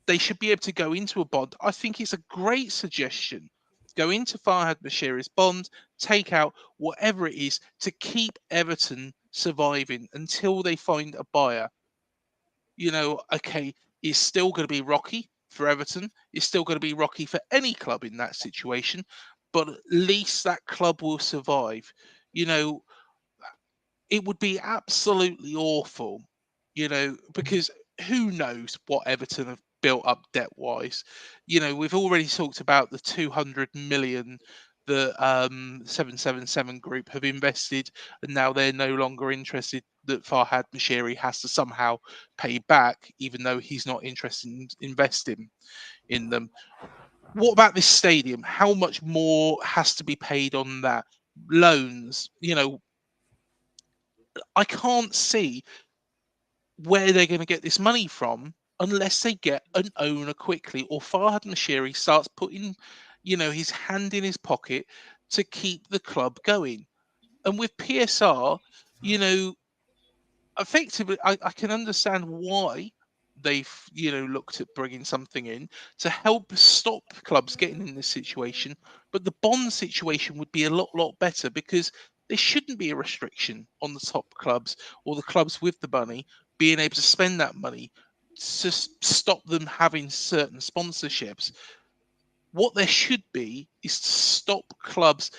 they should be able to go into a bond. I think it's a great suggestion. Go into Farhad Moshiri's bond, take out whatever it is to keep Everton surviving until they find a buyer. You know, okay, it's still going to be rocky for Everton. It's still going to be rocky for any club in that situation, but at least that club will survive. You know, it would be absolutely awful, you know, because who knows what Everton have built up debt wise. You know, we've already talked about the 200 million that 777 Group have invested, and now they're no longer interested, that Farhad Moshiri has to somehow pay back, even though he's not interested in investing in them. What about this stadium? How much more has to be paid on that? Loans, you know, I can't see where they're going to get this money from unless they get an owner quickly, or Farhad Moshiri starts putting, you know, his hand in his pocket to keep the club going. And with PSR, you know, effectively, I can understand why they've, you know, looked at bringing something in to help stop clubs getting in this situation. But the bond situation would be a lot better, because there shouldn't be a restriction on the top clubs or the clubs with the money being able to spend that money to stop them having certain sponsorships. What there should be is to stop clubs,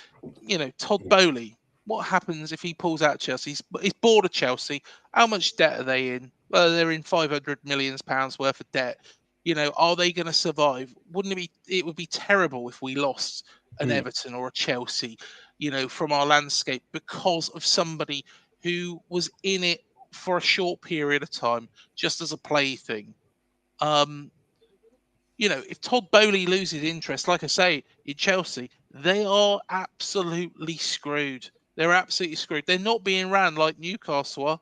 you know, Todd Bowley. What happens if he pulls out Chelsea? He's bored of Chelsea. How much debt are they in? Well, they're in 500 million pounds worth of debt. You know, are they going to survive? Wouldn't it be? It would be terrible if we lost an Everton or a Chelsea, you know, from our landscape because of somebody who was in it for a short period of time, just as a plaything. You know, if Todd Bowley loses interest, like I say, in Chelsea, they are absolutely screwed. They're absolutely screwed. They're not being ran like Newcastle are.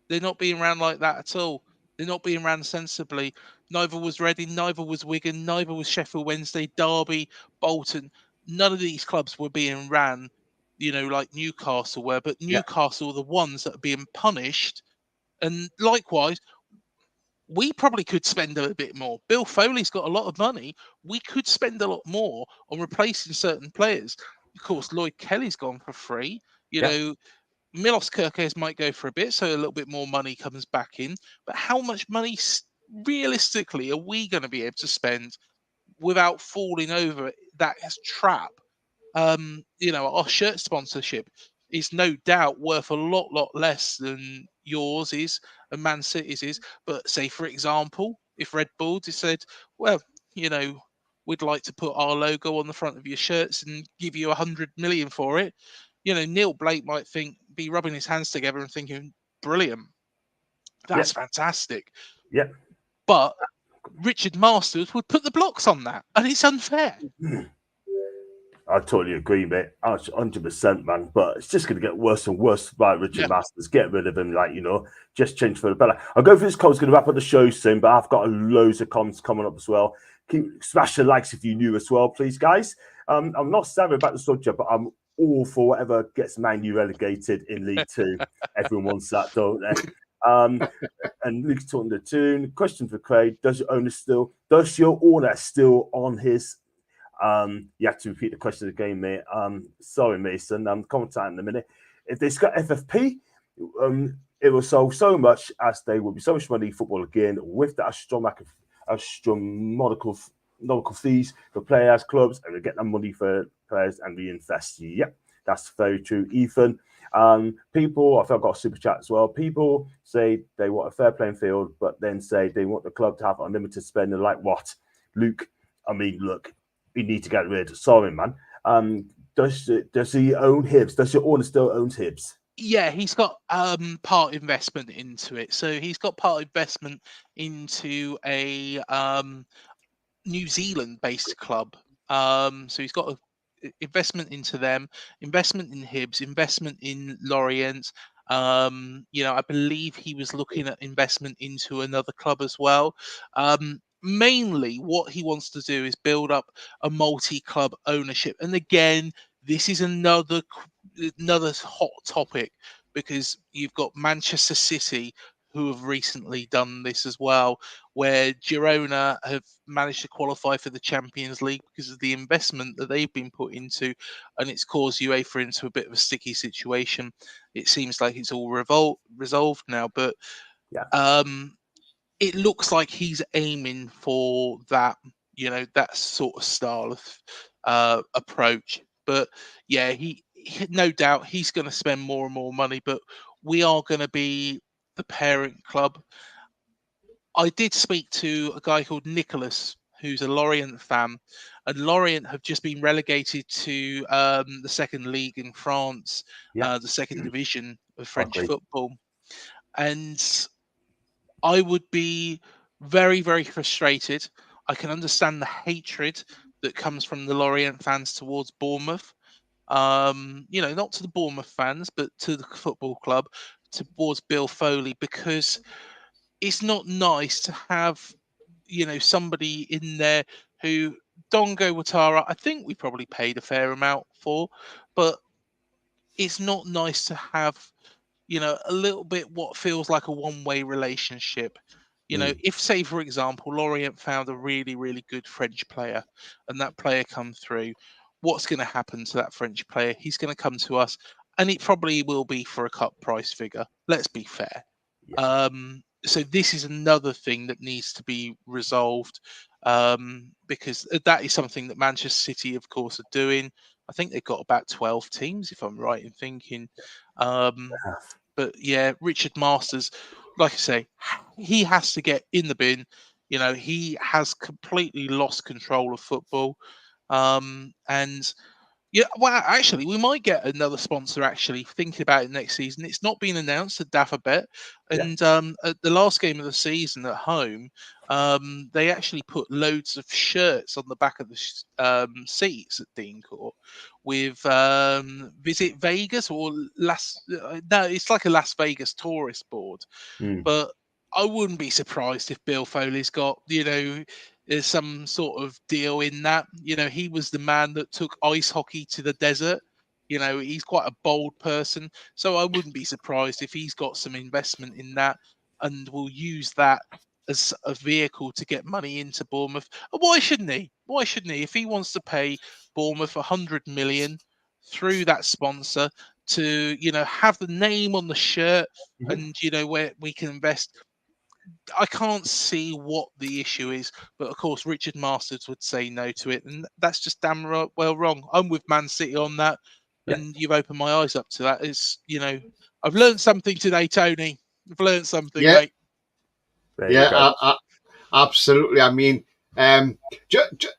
They're not being ran like that at all. They're not being ran sensibly. Neither was Reading, neither was Wigan, neither was Sheffield Wednesday, Derby, Bolton. none of these clubs were being ran, like Newcastle were, but Newcastle are the ones that are being punished. And likewise, we probably could spend a bit more. Bill Foley's got a lot of money. We could spend a lot more on replacing certain players. Of course, Lloyd Kelly's gone for free. Milos Kerkez might go for a bit, so a little bit more money comes back in. But how much money realistically are we going to be able to spend without falling over that trap? Our shirt sponsorship is no doubt worth a lot less than yours is and Man City's is. But say, for example, if Red Bull just said, well, we'd like to put our logo on the front of your shirts and give you 100 million for it, Neil Blake might be rubbing his hands together and thinking, brilliant, that's fantastic. Yeah. But Richard Masters would put the blocks on that, and it's unfair. I totally agree, mate. 100%, man. But it's just going to get worse and worse by Richard Masters. Get rid of him, just change for the better. I'll go for this call. It's going to wrap up the show soon, but I've got loads of comments coming up as well. Smash the likes if you're new as well, please, guys. I'm not savvy about the subject, but I'm all for whatever gets Man U relegated in League Two. Everyone wants that, don't they? And Luke's talking to Toon. Question for Craig: Does your owner still on his? You have to repeat the question again, mate. Sorry, Mason. Comment time in a minute. If they've got FFP, it will solve so much as there will be so much money football again with the astronomical fees for players, clubs, and we get that money for players and reinvest. Yep, that's very true, Ethan. People, I think I've got a super chat as well. People say they want a fair playing field, but then say they want the club to have unlimited spending. Like what, Luke? I mean, look. We need to get rid. Sorry, man. Does he own Hibs? Does your owner still owns Hibs? Yeah, he's got part investment into it. So he's got part investment into a New Zealand-based club. So he's got investment into them, investment in Hibs, investment in Lorient. I believe he was looking at investment into another club as well. Mainly what he wants to do is build up a multi-club ownership. And again, this is another hot topic because you've got Manchester City who have recently done this as well, where Girona have managed to qualify for the Champions League because of the investment that they've been put into, and it's caused UEFA into a bit of a sticky situation. It seems like it's all resolved now, but it looks like he's aiming for that, that sort of style of approach. But yeah, he no doubt he's going to spend more and more money, but we are going to be the parent club. I did speak to a guy called Nicholas, who's a Lorient fan, and Lorient have just been relegated to the second league in France, the second division of French football. And I would be very, very frustrated. I can understand the hatred that comes from the Lorient fans towards Bournemouth. Not to the Bournemouth fans, but to the football club, towards Bill Foley, because it's not nice to have, somebody in there who Dongo Watara, I think we probably paid a fair amount for, but it's not nice to have, a little bit what feels like a one-way relationship. If, say, for example, Lorient found a really, really good French player and that player come through, what's going to happen to that French player? He's going to come to us and it probably will be for a cut price figure. Let's be fair. So this is another thing that needs to be resolved because that is something that Manchester City, of course, are doing. I think they've got about 12 teams, if I'm right in thinking. But yeah, Richard Masters, like I say, he has to get in the bin. He has completely lost control of football. And yeah, well, actually, we might get another sponsor. Actually, thinking about it next season, it's not been announced. At Dafabet, and at the last game of the season at home, they actually put loads of shirts on the back of the seats at Dean Court with "Visit Vegas" or No, it's like a Las Vegas tourist board. But I wouldn't be surprised if Bill Foley's got there's some sort of deal in that. You know, he was the man that took ice hockey to the desert. You know, he's quite a bold person. So I wouldn't be surprised if he's got some investment in that and will use that as a vehicle to get money into Bournemouth. Why shouldn't he? Why shouldn't he? If he wants to pay Bournemouth 100 million through that sponsor to, you know, have the name on the shirt and, you know, where we can invest, I can't see what the issue is. But of course, Richard Masters would say no to it. And that's just damn well wrong. I'm with Man City on that. Yeah. And you've opened my eyes up to that. It's, you know, I've learned something today, Tony. I've learned something, mate. Yeah, absolutely. I mean,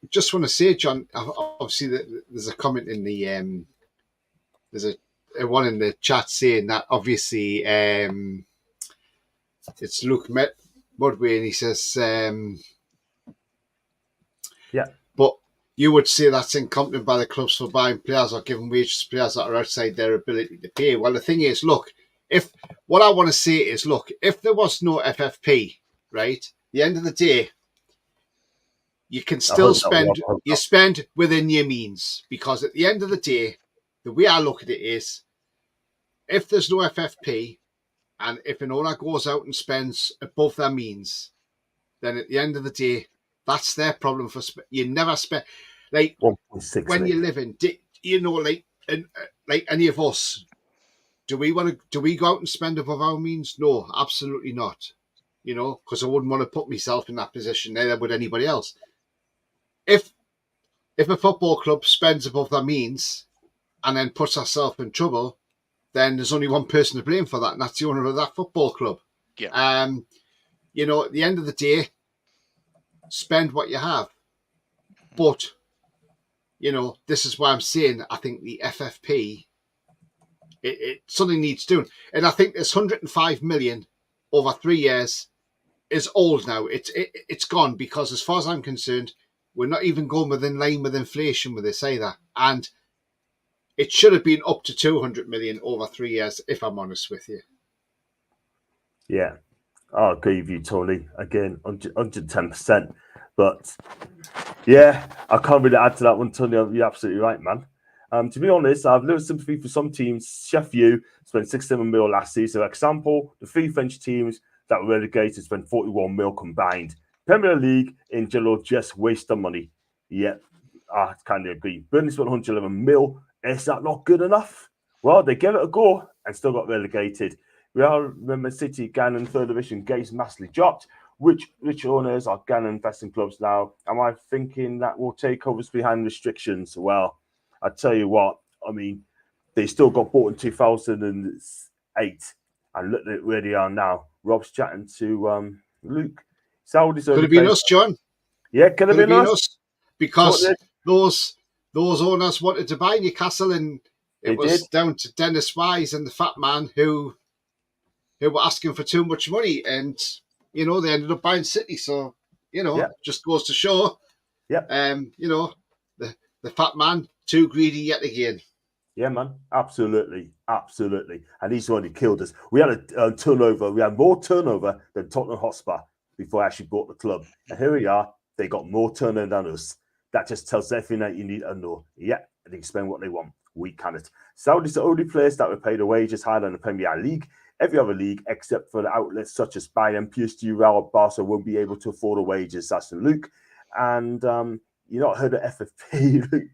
just want to say, John, obviously there's a comment in the there's a one in the chat saying that obviously it's Luke Mudway, and he says but you would say that's incompetent by the clubs for buying players or giving wages to players that are outside their ability to pay. Well, the thing is, look, if what I want to say is, look, if there was no FFP, right, at the end of the day, you can still spend within your means, because at the end of the day, the way I look at it is, if there's no FFP and if an owner goes out and spends above their means, then at the end of the day, that's their problem. You never spend, like, 1.6 when you're living, you know, like any of us, do we go out and spend above our means? No, absolutely not. You know, because I wouldn't want to put myself in that position, neither would anybody else. If a football club spends above their means and then puts herself in trouble, then there's only one person to blame for that, and that's the owner of that football club. Yeah. You know, at the end of the day, spend what you have. But, you know, this is why I'm saying I think the FFP, it something needs doing. And I think this 105 million over 3 years is old now. It's gone, because as far as I'm concerned, we're not even going within line with inflation with this either. And it should have been up to 200 million over 3 years, if I'm honest with you. Yeah, I agree with you, Tony. Again, 110%. But yeah, I can't really add to that one, Tony. You're absolutely right, man. To be honest, I've little sympathy for some teams. Sheffield spent 67 mil last season. For example, the 3 French teams that were relegated spent 41 mil combined. Premier League in general just waste of money. Yeah, I kind of agree. Burnley spent 111 mil. Is that not good enough? Well, they gave it a go and still got relegated. Real City, Ghana, third division, gates massively dropped. Which rich owners are Ghana investing clubs now? Am I thinking that will take overs behind restrictions? Well, I tell you what, I mean, they still got bought in 2008, and look at where they are now. Rob's chatting to Luke. Could have been us, John. Yeah, could have been us. Because those owners wanted to buy Newcastle, and it was down to Dennis Wise and the fat man who were asking for too much money, and you know, they ended up buying City. So, you know, just goes to show. Yeah. You know, the fat man too greedy yet again. Yeah, man, absolutely. And he's already killed us. We had a turnover. We had more turnover than Tottenham Hotspur before I actually bought the club. And here we are. They got more turnover than us. That just tells everything that you need to know. Yeah, they can spend what they want. We cannot. Saudi's the only place that would pay the wages higher than the Premier League. Every other league, except for the outlets such as Bayern, PSG, Real, Barca, won't be able to afford the wages. That's from Luke. And you not heard of FFP, Luke.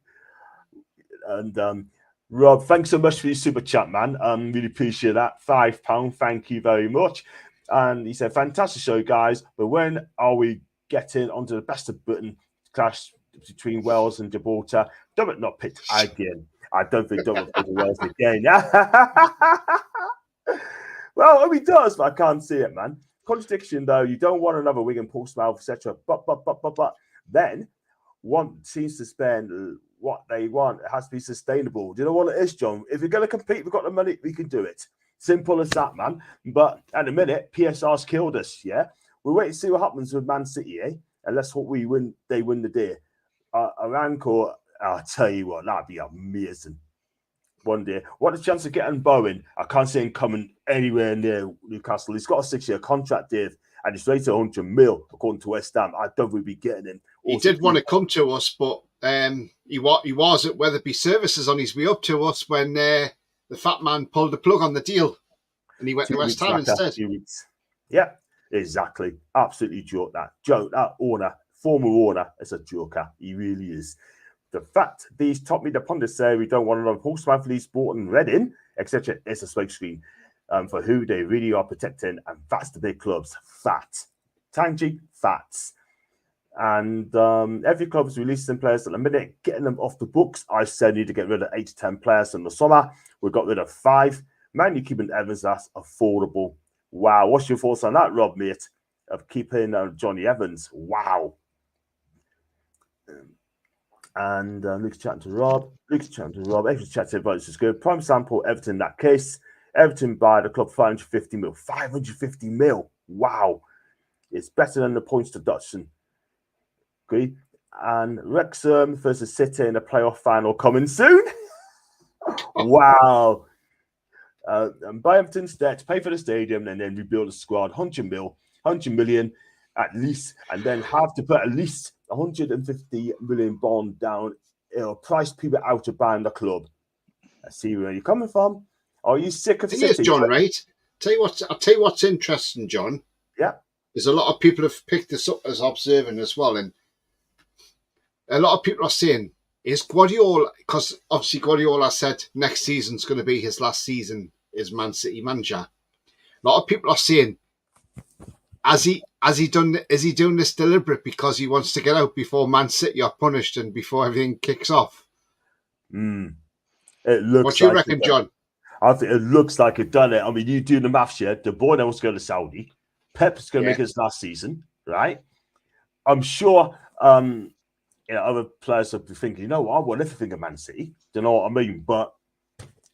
And Rob, thanks so much for your super chat, man. Really appreciate that. £5. Thank you very much. And he said, fantastic show, guys. But when are we getting onto the best of Britain clash between Wales and Gibraltar? Don't not pick again. I don't think Dublin plays Wales again. Well, I mean, he does, but I can't see it, man. Contradiction, though. You don't want another Wigan, Portsmouth, etc. But then one seems to spend what they want. It has to be sustainable. Do you know what it is, John? If you're going to compete, we've got the money, we can do it. Simple as that, man. But at the minute, PSR's killed us, yeah? We'll wait and see what happens with Man City, eh? And let's hope they win the day. Aramco, I'll tell you what, that'd be amazing. One day. What a chance of getting Bowen. I can't see him coming anywhere near Newcastle. He's got a 6-year contract, Dave. and he's rated 100 mil according to West Ham. I don't think we'd be getting him. He Also, did want to come to us, but he was at Weatherby Services on his way up to us when the fat man pulled the plug on the deal, and he went to West Ham instead. Yeah, exactly. Absolutely joke that. Joke that owner, former owner, is a joker. He really is. The fact these top media pundits say we don't want another post-monthly Sporting Reading, etc., is a smokescreen for who they really are protecting, and that's the big clubs. Fat. Tangy, fats. And every club is releasing players at the minute, getting them off the books. I said need to get rid of 8 to 10 players in the summer. We got rid of 5. Man, you keeping Evans, that's affordable. Wow. What's your thoughts on that, Rob, mate, of keeping Johnny Evans? Wow. And Luke's chatting to Rob. Everyone's chatting about this is good. Prime sample, Everton in that case. Everton buy the club 550 mil. 550 mil. Wow. It's better than the points deduction. Agree. And Wrexham versus City in the playoff final coming soon. Wow. And buy Everton's debt, pay for the stadium, and then rebuild a squad. 100 million at least, and then have to put at least 150 million bond down. It'll price people out of buying the club. I see where you're coming from. Are you sick of City? Yes, John, right? I'll tell you what's interesting, John. Yeah. There's a lot of people have picked this up as observing as well, and a lot of people are saying, is Guardiola, because obviously Guardiola said next season's going to be his last season as Man City manager. A lot of people are saying, is he doing this deliberate because he wants to get out before Man City are punished and before everything kicks off? It looks. What do you reckon, John? I think it looks like it done it. I mean, you do the maths here. De Bruyne wants to go to Saudi. Pep's going to make his last season, right? I'm sure other players will be thinking, you know what, I want everything at Man City. Do you know what I mean? But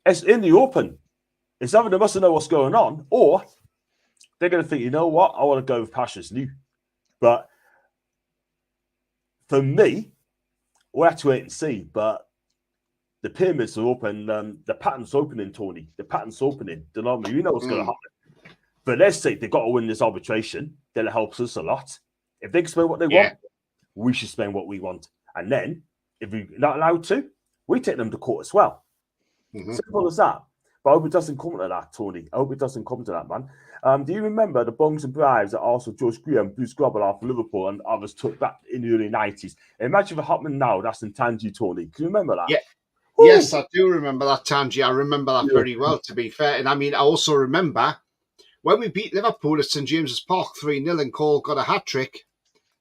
it's in the open. It's either they mustn't know what's going on, or they're going to think, you know what, I want to go with Pasha's new. But for me, we'll have to wait and see. But the pyramids are open. The pattern's opening, Tony. The pattern's opening. Do you know what I mean? You know what's going to happen. For their sake, they've got to win this arbitration. Then it helps us a lot. If they can spend what they want, we should spend what we want. And then, if we're not allowed to, we take them to court as well. Simple as that. But I hope it doesn't come to that, Tony. I hope it doesn't come to that, man. Do you remember the bongs and bribes that also George Graham, Bruce Grobbelaar from Liverpool and others took back in the early 90s? Imagine if it happened now, that's in Tangy, Tony. Can you remember that? Yeah. Woo! Yes, I do remember that, Tangy. I remember that very well, to be fair. And I mean, I also remember when we beat Liverpool at St James's Park 3-0 and Cole got a hat-trick.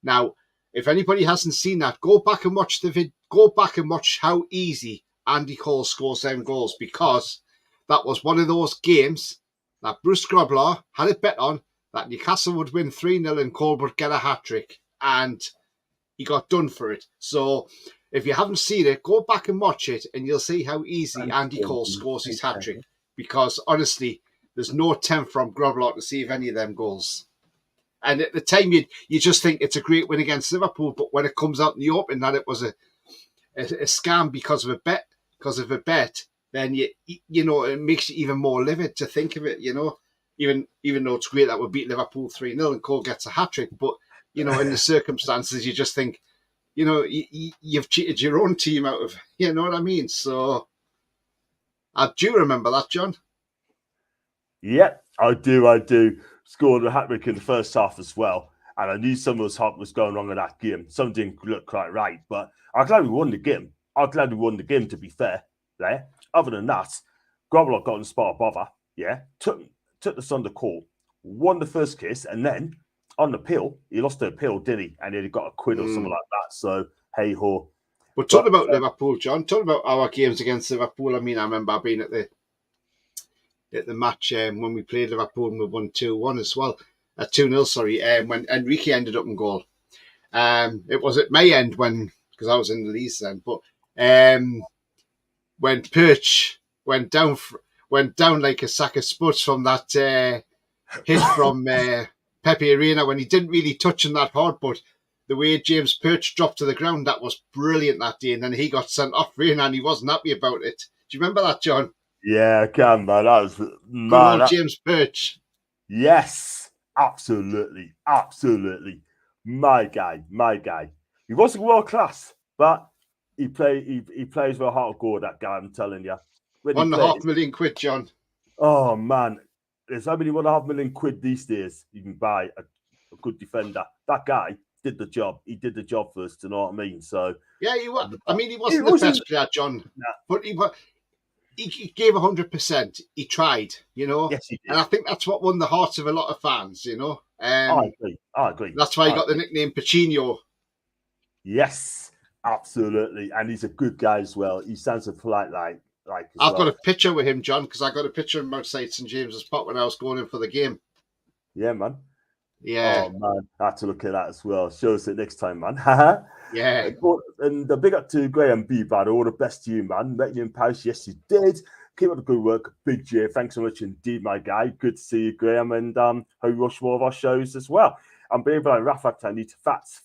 Now, if anybody hasn't seen that, go back and watch the vid. Go back and watch how easy Andy Cole scores 7 goals, because that was one of those games that Bruce Grobbelaar had a bet on that Newcastle would win 3-0 and Cole would get a hat-trick, and he got done for it. So if you haven't seen it, go back and watch it, and you'll see how easy Andy Cole scores his hat-trick, because honestly, there's no attempt from Grobbelaar to save any of them goals. And at the time, you just think it's a great win against Liverpool, but when it comes out in the open that it was a scam because of a bet, then you know it makes you even more livid to think of it. You know, even though it's great that we beat Liverpool 3-0 and Cole gets a hat trick, but you know, in the circumstances, you just think, you know, you've cheated your own team out of. You know what I mean? So, do you remember that, John? Yeah, I do. Scored a hat-trick in the first half as well. And I knew some of us was going wrong in that game. Some didn't look quite right. But I'm glad we won the game. To be fair. Right? Other than that, Grobbelaar got in the spot of bother. Yeah. Took the under court. Won the first case. And then on the appeal, he lost the appeal, didn't he? And then he got a quid or something like that. So, hey-ho. But talking about Liverpool, John, talking about our games against Liverpool, I mean, I remember being at the match when we played Liverpool and we won 2-1 as well. 2-0, sorry, when Enrique ended up in goal. It was at my end because I was in the Leeds then, but when Perch went down like a sack of spuds from that hit from Pepe Reina, when he didn't really touch him that hard, but the way James Perch dropped to the ground, that was brilliant that day, and then he got sent off Reina and he wasn't happy about it. Do you remember that, John? Yeah, I can, man. That was Good old James Perch. Yes. Absolutely. My guy. He wasn't world class, but he plays with a heart of gold, that guy, I'm telling you. When he plays, £1.5 million, John. oh man, there's how many £1.5 million these days you can buy a good defender. That guy did the job. He did the job first, you know what I mean? So Yeah, he was. I mean, he He wasn't the wasn't- best player, John, Nah. but he gave 100%. He tried, you know. Yes, he did. And I think that's what won the hearts of a lot of fans, you know. I agree. That's why he I got the agree. nickname Pacino. Yes, absolutely. And he's a good guy as well. He sounds a polite like I've got a picture with him, John, because I got a picture of him outside St James's Park when I was going in for the game. Yeah, man. Yeah. Oh man, I have to look at that as well. Show us it next time, man. Yeah. And the big up to Graham B, man. All the best to you, man. Met you in Paris. Yes, you did. Keep up the good work. Big J. Thanks so much indeed, my guy. Good to see you, Graham. And hope you watch more of our shows as well. I'm being like Rafa. I need fats.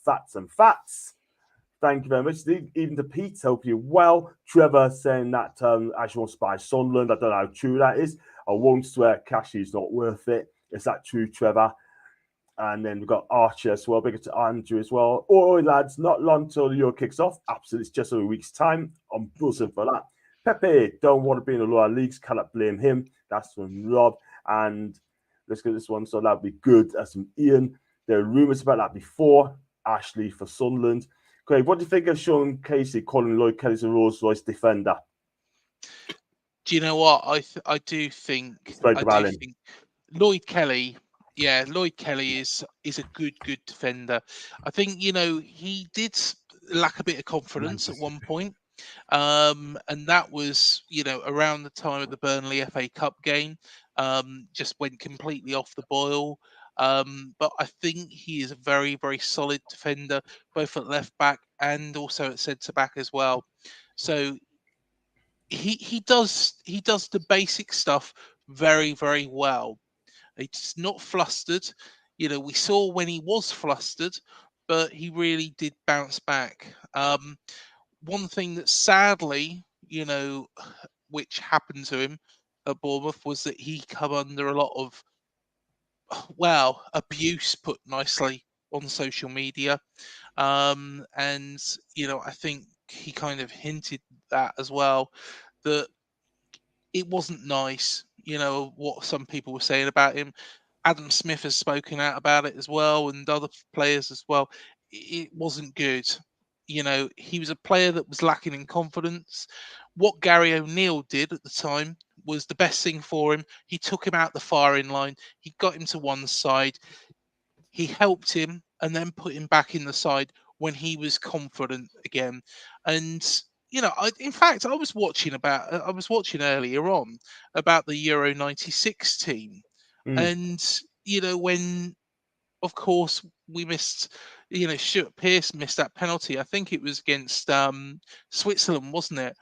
Thank you very much. Even to Pete, hope you're well. Trevor saying that as you want to buy Sunderland. I don't know how true that is. I won't swear Cashy's not worth it. Is that true, Trevor? And then we've got Archer as well. Big up to Andrew as well. Oh, lads, not long till the Euro kicks off. Absolutely, it's just a week's time. I'm buzzing for that. Pepe, don't want to be in the lower leagues. Cannot blame him. That's from Rob. And let's get this one. So that'll be good. That's from Ian. There are rumours about that before. Ashley for Sunderland. Craig, what do you think of Sean Casey calling Lloyd Kelly a Rolls Royce defender? Do you know what I do think? Lloyd Kelly. Yeah, Lloyd Kelly is a good defender. I think he did lack a bit of confidence at one point, and that was around the time of the Burnley FA Cup game. Just went completely off the boil. But I think he is a very solid defender, both at left back and also at centre back as well. So he does the basic stuff very well. He's not flustered. We saw when he was flustered, but he really did bounce back. One thing that sadly, which happened to him at Bournemouth was that he come under a lot of, abuse, put nicely, on social media. And, I think he kind of hinted that as well, that it wasn't nice, what some people were saying about him. Adam Smith has spoken out about it as well, and other players as well. It wasn't good. He was a player that was lacking in confidence. What Gary O'Neill did at the time was the best thing for him. He took him out the firing line. He got him to one side. He helped him and then put him back in the side when he was confident again. And in fact, I was watching earlier on about the Euro '96 team, and when, of course, we missed, Stuart Pearce missed that penalty. I think it was against Switzerland, wasn't it?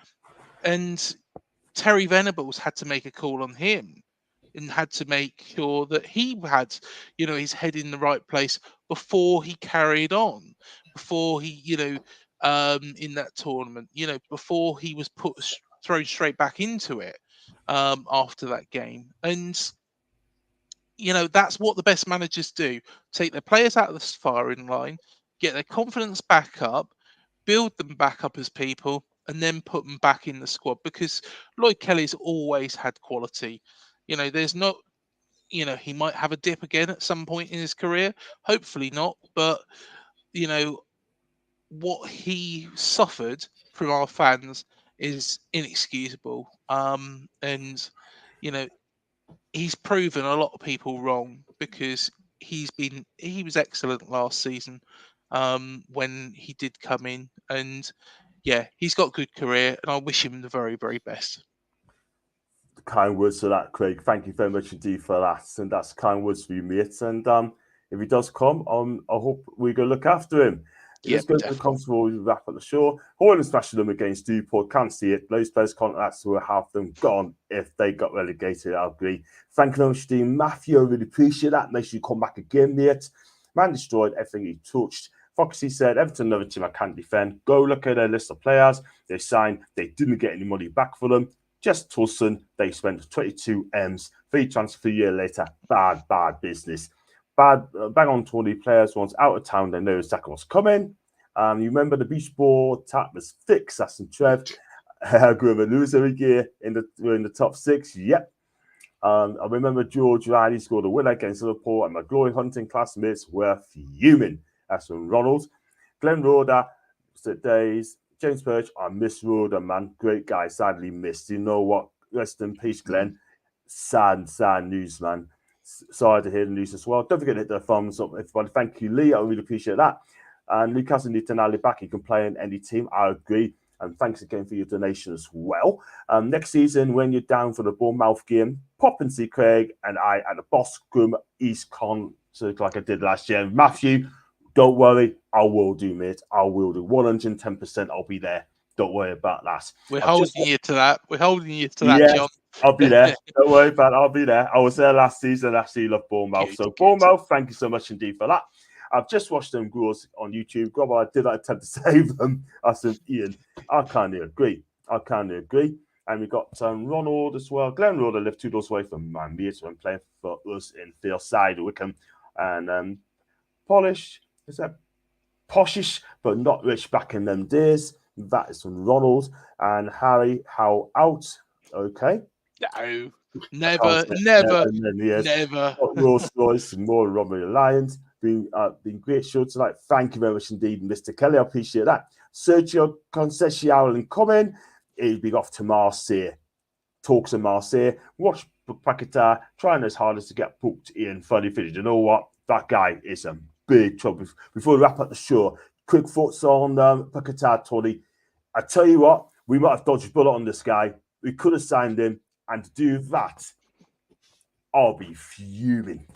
And Terry Venables had to make a call on him and had to make sure that he had, his head in the right place before he carried on, before he, in that tournament, before he was thrown straight back into it after that game. And that's what the best managers do: take their players out of the firing line, get their confidence back up, build them back up as people, and then put them back in the squad. Because Lloyd Kelly's always had quality. There's not, he might have a dip again at some point in his career. Hopefully not. But, what he suffered from our fans is inexcusable. And, he's proven a lot of people wrong, because he was excellent last season when he did come in. And yeah, he's got a good career, and I wish him the very best. Kind words for that, Craig. Thank you very much indeed for that. And that's kind words for you, mates. And if he does come, I hope we're going to look after him. Yeah, Let's go to the comfortable wrap up the show. Hoyland smashing them against Newport. Can't see it. Those players contacts will have them gone if they got relegated. I agree. Thank you very much, Dean Matthew. I really appreciate that. Make sure you come back again, mate. Man destroyed everything he touched. Foxy said, Everton, another team I can't defend. Go look at their list of players they signed. They didn't get any money back for them. Just Tulson, they spent 22 M's. Free transfer a year later. Bad business. bang on 20 players once out of town, they know exactly what's coming. You remember the beach ball tap was fixed. That's some Trev. Grew a loser year we're in the top 6. Yep. I remember George Riley scored a winner against Liverpool, and my glory hunting classmates were fuming. That's from Ronald. Glenn Roder, days. James Perch, I miss Roder, man. Great guy, sadly missed. You know what? Rest in peace, Glenn. Sad news, man. Sorry to hear the news as well. Don't forget to hit the thumbs up, everybody. Thank you, Lee. I really appreciate that. And Newcastle need Tonali back. He can play in any team. I agree. And thanks again for your donation as well. Next season, when you're down for the Bournemouth game, pop and see Craig and I at the Boscombe East concert like I did last year. Matthew, don't worry. I will do, mate. I will do. 110% I'll be there. Don't worry about that. We're holding you to that. We're holding you to that, John. I'll be there. Don't worry about it. I'll be there. I was there last season. I actually love Bournemouth. Good. Bournemouth, thank you so much indeed for that. I've just watched them girls on YouTube. God, I did attempt to save them. I said, Ian, I kind of agree. And we got Ronald as well. Glenn Roder lived 2 doors away from my mates when playing for us in Fieldside, Wickham. And Poshish, but not rich back in them days. That is from Ronald. And Harry, how out? Okay. No, never. Rolls Royce, more Robbery Lions. Been great show tonight. Thank you very much indeed, Mr. Kelly. I appreciate that. Sergio Conceição incoming. He'll be off to Marseille. Talks in Marseille. Watch Paquetá trying as hard as to get booked in funny finish. You know what? That guy is in big trouble. Before we wrap up the show, quick thoughts on Paquetá, Tony. I tell you what, we might have dodged a bullet on this guy. We could have signed him, and to do that, I'll be fuming.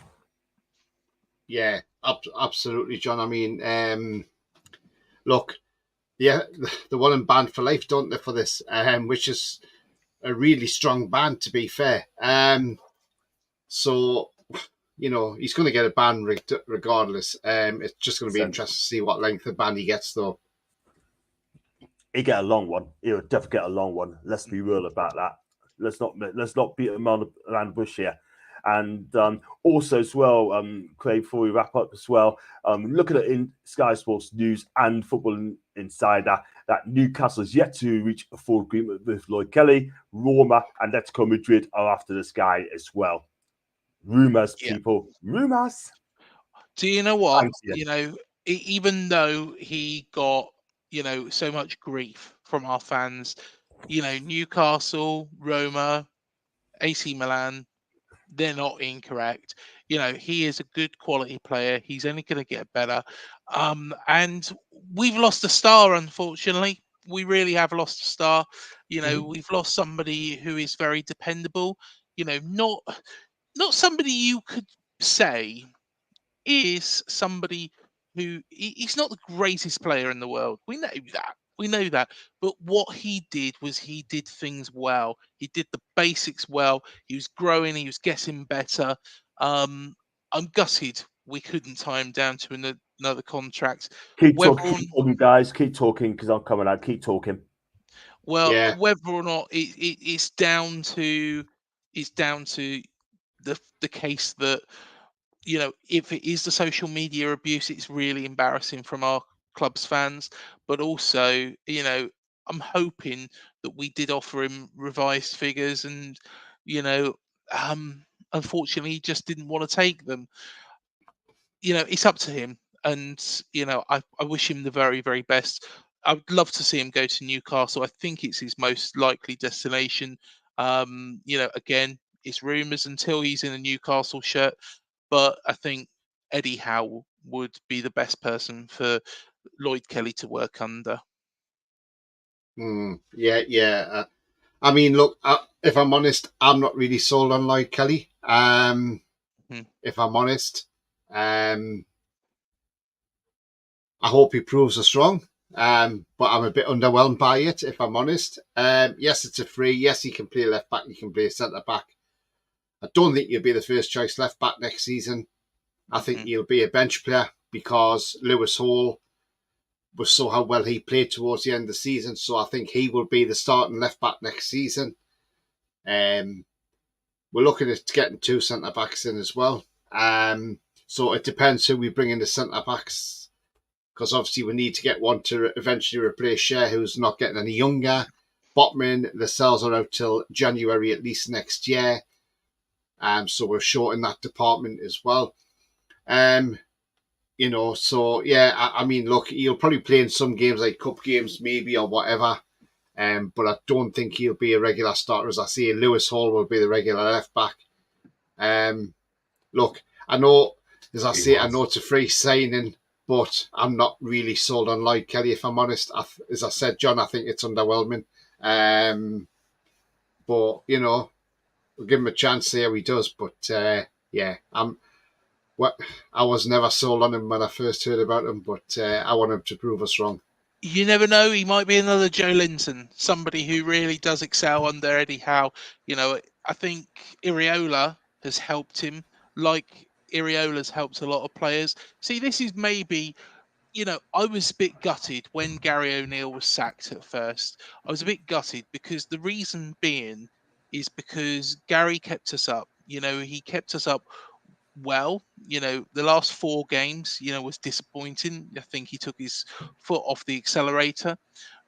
Yeah, absolutely, John. I mean, look, yeah, the one in banned for life, don't they, for this, which is a really strong ban, to be fair. So, you know, he's going to get a ban regardless. It's just going to be interesting to see what length of ban he gets, though. He'll get a long one. He'll definitely get a long one. Let's be real about that. Let's not beat him around the bush here. And also as well, Craig, before we wrap up as well, looking at in Sky Sports News and Football Insider, that Newcastle is yet to reach a full agreement with Lloyd Kelly. Roma and Atletico Madrid are after this guy as well. Rumours, people. Rumours. Do you know what? Thanks, you know, even though he got, you know, so much grief from our fans, you know, Newcastle, Roma, AC Milan, they're not incorrect. You know, he is a good quality player. He's only going to get better. And we've lost a star, unfortunately. We really have lost a star. You know, we've lost somebody who is very dependable. You know, not somebody you could say is somebody who he's not the greatest player in the world. We know that. But what he did was he did things well. He did the basics well. He was growing. He was getting better. I'm gutted we couldn't tie him down to another contract. Keep talking, guys. Keep talking because I'm coming out. Keep talking. Well, whether or not it's down to the case that, you know, if it is the social media abuse, it's really embarrassing from our club's fans. But also, you know, I'm hoping that we did offer him revised figures, and, you know, unfortunately, he just didn't want to take them. You know, it's up to him, and, you know, I wish him the very, very best. I would love to see him go to Newcastle. I think it's his most likely destination. You know, again, it's rumours until he's in a Newcastle shirt. But I think Eddie Howe would be the best person for Lloyd Kelly to work under. Yeah. I mean, look, if I'm honest, I'm not really sold on Lloyd Kelly. If I'm honest, I hope he proves us wrong. But I'm a bit underwhelmed by it, if I'm honest. Yes, it's a free. Yes, he can play left back. He can play centre back. I don't think he'll be the first choice left back next season. I think he'll be a bench player because Lewis Hall was so how well he played towards the end of the season. So I think he will be the starting left back next season. We're looking at getting 2 centre backs in as well. So it depends who we bring in the centre backs, because obviously we need to get one to eventually replace Shea, who's not getting any younger. Botman, the sales are out till January at least next year. So we're short in that department as well. So yeah, I mean, look, he'll probably play in some games like cup games maybe or whatever. But I don't think he'll be a regular starter. As I say, Lewis Hall will be the regular left back. Look, I know, as I say, I know it's a free signing, but I'm not really sold on Lloyd Kelly, if I'm honest. As I said, John, I think it's underwhelming. But, we'll give him a chance, see how he does. But, I was never sold on him when I first heard about him, but I want him to prove us wrong. You never know. He might be another Joe Linton, somebody who really does excel under Eddie Howe. I think Iriola has helped him, like Iriola's helped a lot of players. See, this is maybe, I was a bit gutted when Gary O'Neill was sacked at first. I was a bit gutted because the reason being is because Gary kept us up. He kept us up well. The last 4 games, was disappointing. I think he took his foot off the accelerator,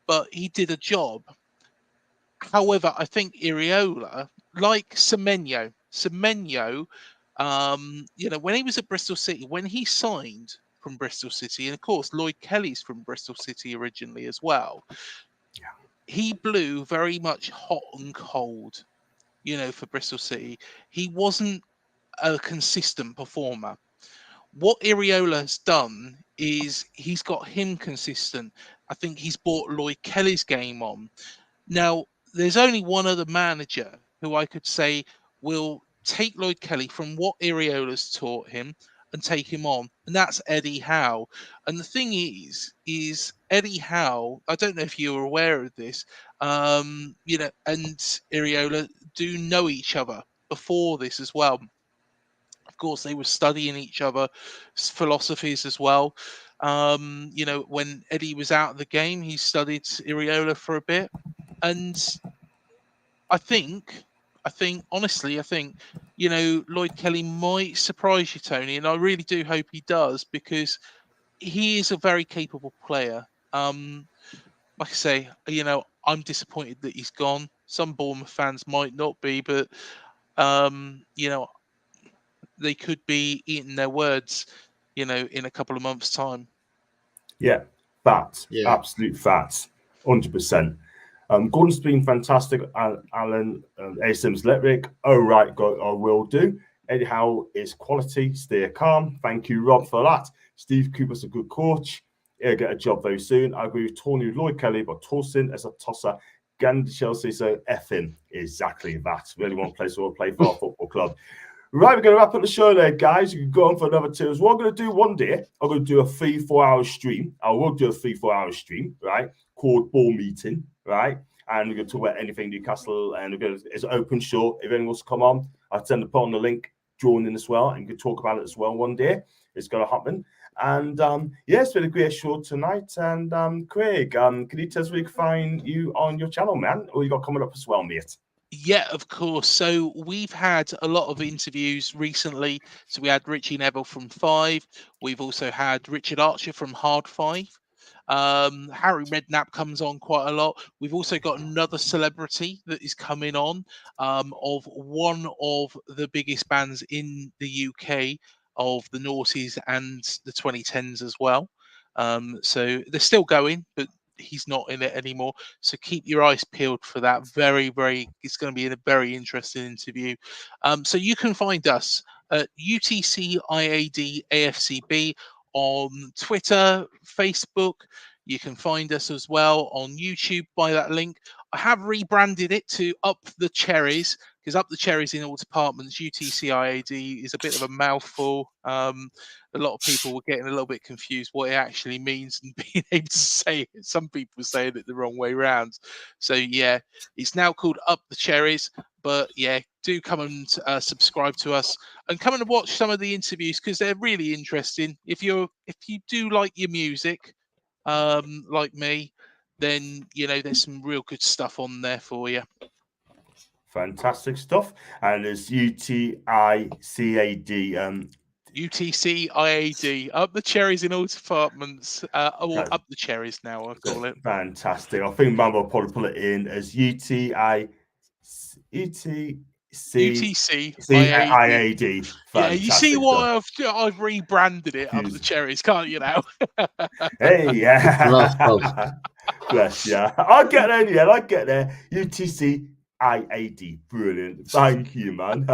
but he did a job. However, I think Iriola, like Semenyo, when he was at Bristol City, when he signed from Bristol City, and of course Lloyd Kelly's from Bristol City originally as well, he blew very much hot and cold, for Bristol City. He wasn't a consistent performer. What Iriola has done is he's got him consistent. I think he's brought Lloyd Kelly's game on. Now, there's only one other manager who I could say will take Lloyd Kelly from what Iriola's taught him and take him on, and that's Eddie Howe. And the thing is Eddie Howe, I don't know if you're aware of this, and Iriola do know each other before this as well. Of course, they were studying each other's philosophies as well. When Eddie was out of the game, he studied Iriola for a bit. And I think, honestly, Lloyd Kelly might surprise you, Tony. And I really do hope he does, because he is a very capable player. Like I say, I'm disappointed that he's gone. Some Bournemouth fans might not be, but, they could be eating their words, in a couple of months' time. Yeah, facts. Yeah. Absolute facts. 100%. Gordon's been fantastic. Alan, ASM's electric. Oh, right, I will do. Eddie Howe is quality. Stay calm. Thank you, Rob, for that. Steve Cooper's a good coach. He'll get a job very soon. I agree with Tony Lloyd Kelly, but Torsten as a tosser. Gandhi Chelsea, so F him. Exactly that. Really one place to play for our football club. Right, we're going to wrap up the show there, guys. You can go on for another 2 as well. I'm going to do one day. I'm going to do a 3-4 hour stream. I will do a 3-4 hour stream, right, called Ball Meeting, right? And we're going to talk about anything Newcastle, and it's an open show. If anyone wants to come on, I'll send put on the link, join in as well, and you can talk about it as well one day. It's going to happen. And it's been a great show tonight. And Craig, can you tell us where we can find you on your channel, man? Or you got coming up as well, mate? Yeah, of course. So we've had a lot of interviews recently. So we had Richie Neville from 5. We've also had Richard Archer from Hard 5. Harry Redknapp comes on quite a lot. We've also got another celebrity that is coming on, of one of the biggest bands in the UK of the noughties and the 2010s as well. So they're still going, but he's not in it anymore, so keep your eyes peeled for that. It's going to be a very interesting interview. So you can find us at UTCIAD-AFCB on Twitter, Facebook. You can find us as well on YouTube by that link. I have rebranded it to Up the Cherries, because Up the Cherries in all departments, UTCIAD is a bit of a mouthful. A lot of people were getting a little bit confused what it actually means and being able to say it. Some people were saying it the wrong way around. So yeah, it's now called Up the Cherries. But yeah, do come and subscribe to us and come and watch some of the interviews, because they're really interesting. If you do like your music, like me, then there's some real good stuff on there for you. Fantastic stuff. And there's UTICAD UTC IAD, up the cherries in all departments. Or up the cherries now, I call it. Fantastic. I think Mum will probably put it in as UTC IAD. Yeah, you see what I've rebranded it up the cherries, can't you now? Hey, yeah. Bless you. I'll get there, yeah, I'll get there. UTC IAD. Brilliant. Thank you, man.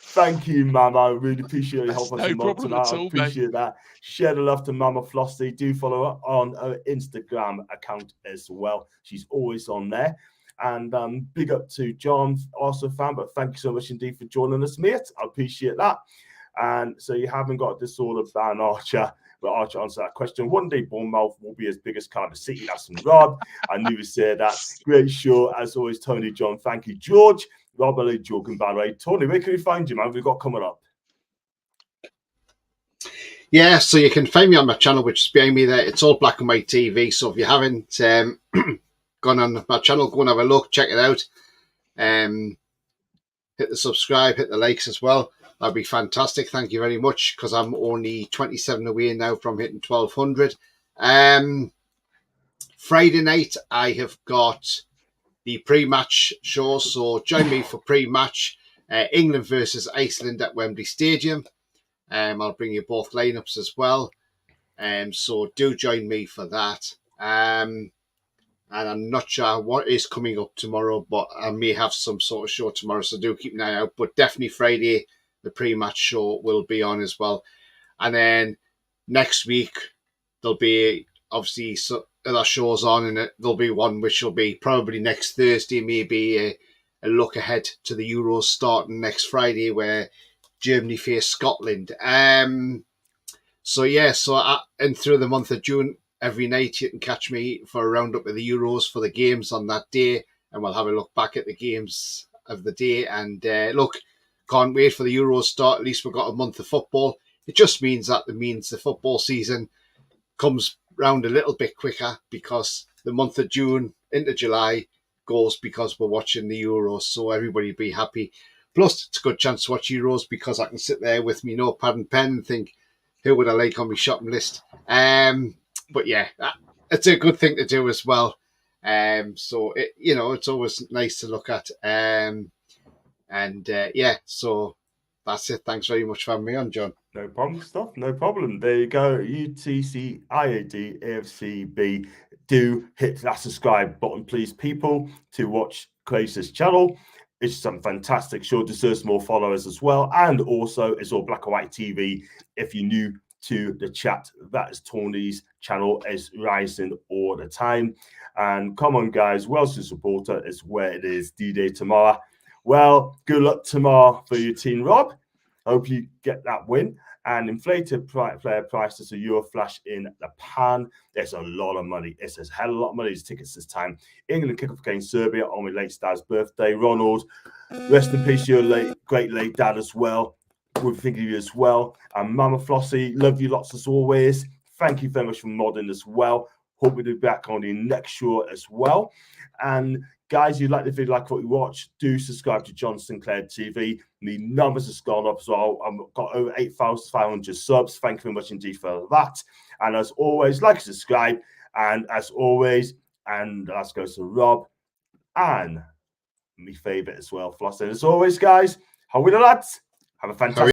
Thank you, Mama. I really appreciate your help us a month tonight. I appreciate that. Share the love to Mama Flossie. Do follow her on her Instagram account as well. She's always on there. And big up to John, also fan, but thank you so much indeed for joining us, mate. I appreciate that. And so you haven't got disorder ban Archer. But Archer answered that question. One day Bournemouth will be as big as Cardiff City. That's from Rob. I knew he said that. Great show. As always, Tony, John. Thank you, George. Rob, I like joking, by the way. Tony, where can we find you, man? We've got coming up. Yeah, so you can find me on my channel, which is behind me there. It's all black and white TV. So if you haven't gone on my channel, go and have a look, check it out. Hit the subscribe, hit the likes as well. That'd be fantastic. Thank you very much, because I'm only 27 away now from hitting 1,200. Friday night, I have got the pre-match show, so join me for pre-match. England versus Iceland at Wembley Stadium. I'll bring you both lineups as well. So do join me for that. And I'm not sure what is coming up tomorrow, but I may have some sort of show tomorrow, so do keep an eye out. But definitely Friday, the pre-match show will be on as well. And then next week, there'll be obviously other shows on, and there'll be one which will be probably next Thursday, maybe a look ahead to the Euros starting next Friday, where Germany face Scotland. And through the month of June, every night you can catch me for a roundup of the Euros for the games on that day, and we'll have a look back at the games of the day. And can't wait for the Euros start. At least we've got a month of football. It just means the football season comes round a little bit quicker, because the month of June into July goes because we're watching the Euros. So everybody be happy. Plus, it's a good chance to watch Euros because I can sit there with me notepad and pen and think, who would I like on my shopping list? But yeah, it's a good thing to do as well. So it's always nice to look at. So that's it. Thanks very much for having me on, John. No problem, stuff. No problem. There you go. UTC IAD AFCB. Do hit that subscribe button, please, people, to watch Fraser's channel. It's some fantastic show. Deserves more followers as well. And also, it's all black and white TV. If you're new to the chat, that is Tony's channel, is rising all the time. And come on, guys, Welsh supporter is where it is. D-Day tomorrow. Well, good luck tomorrow for your team, Rob. Hope you get that win. And inflated player prices of Euroflash in the pan. There's a lot of money. It's a hell of a lot of money. There's tickets this time. England kick off against Serbia on my late dad's birthday. Ronald, rest in peace, your great late dad as well. We're thinking of you as well. And Mama Flossie, love you lots as always. Thank you very much for modding as well. Hope we'll be back on the next show as well. And guys, if you like the video, like what you watch, do subscribe to John Sinclair TV. The numbers have gone up as well. I've got over 8,500 subs. Thank you very much indeed for that. And as always, like and subscribe. And as always, and that goes to Rob and my favourite as well, Floss. And as always, guys, how are we the lads? Have a fantastic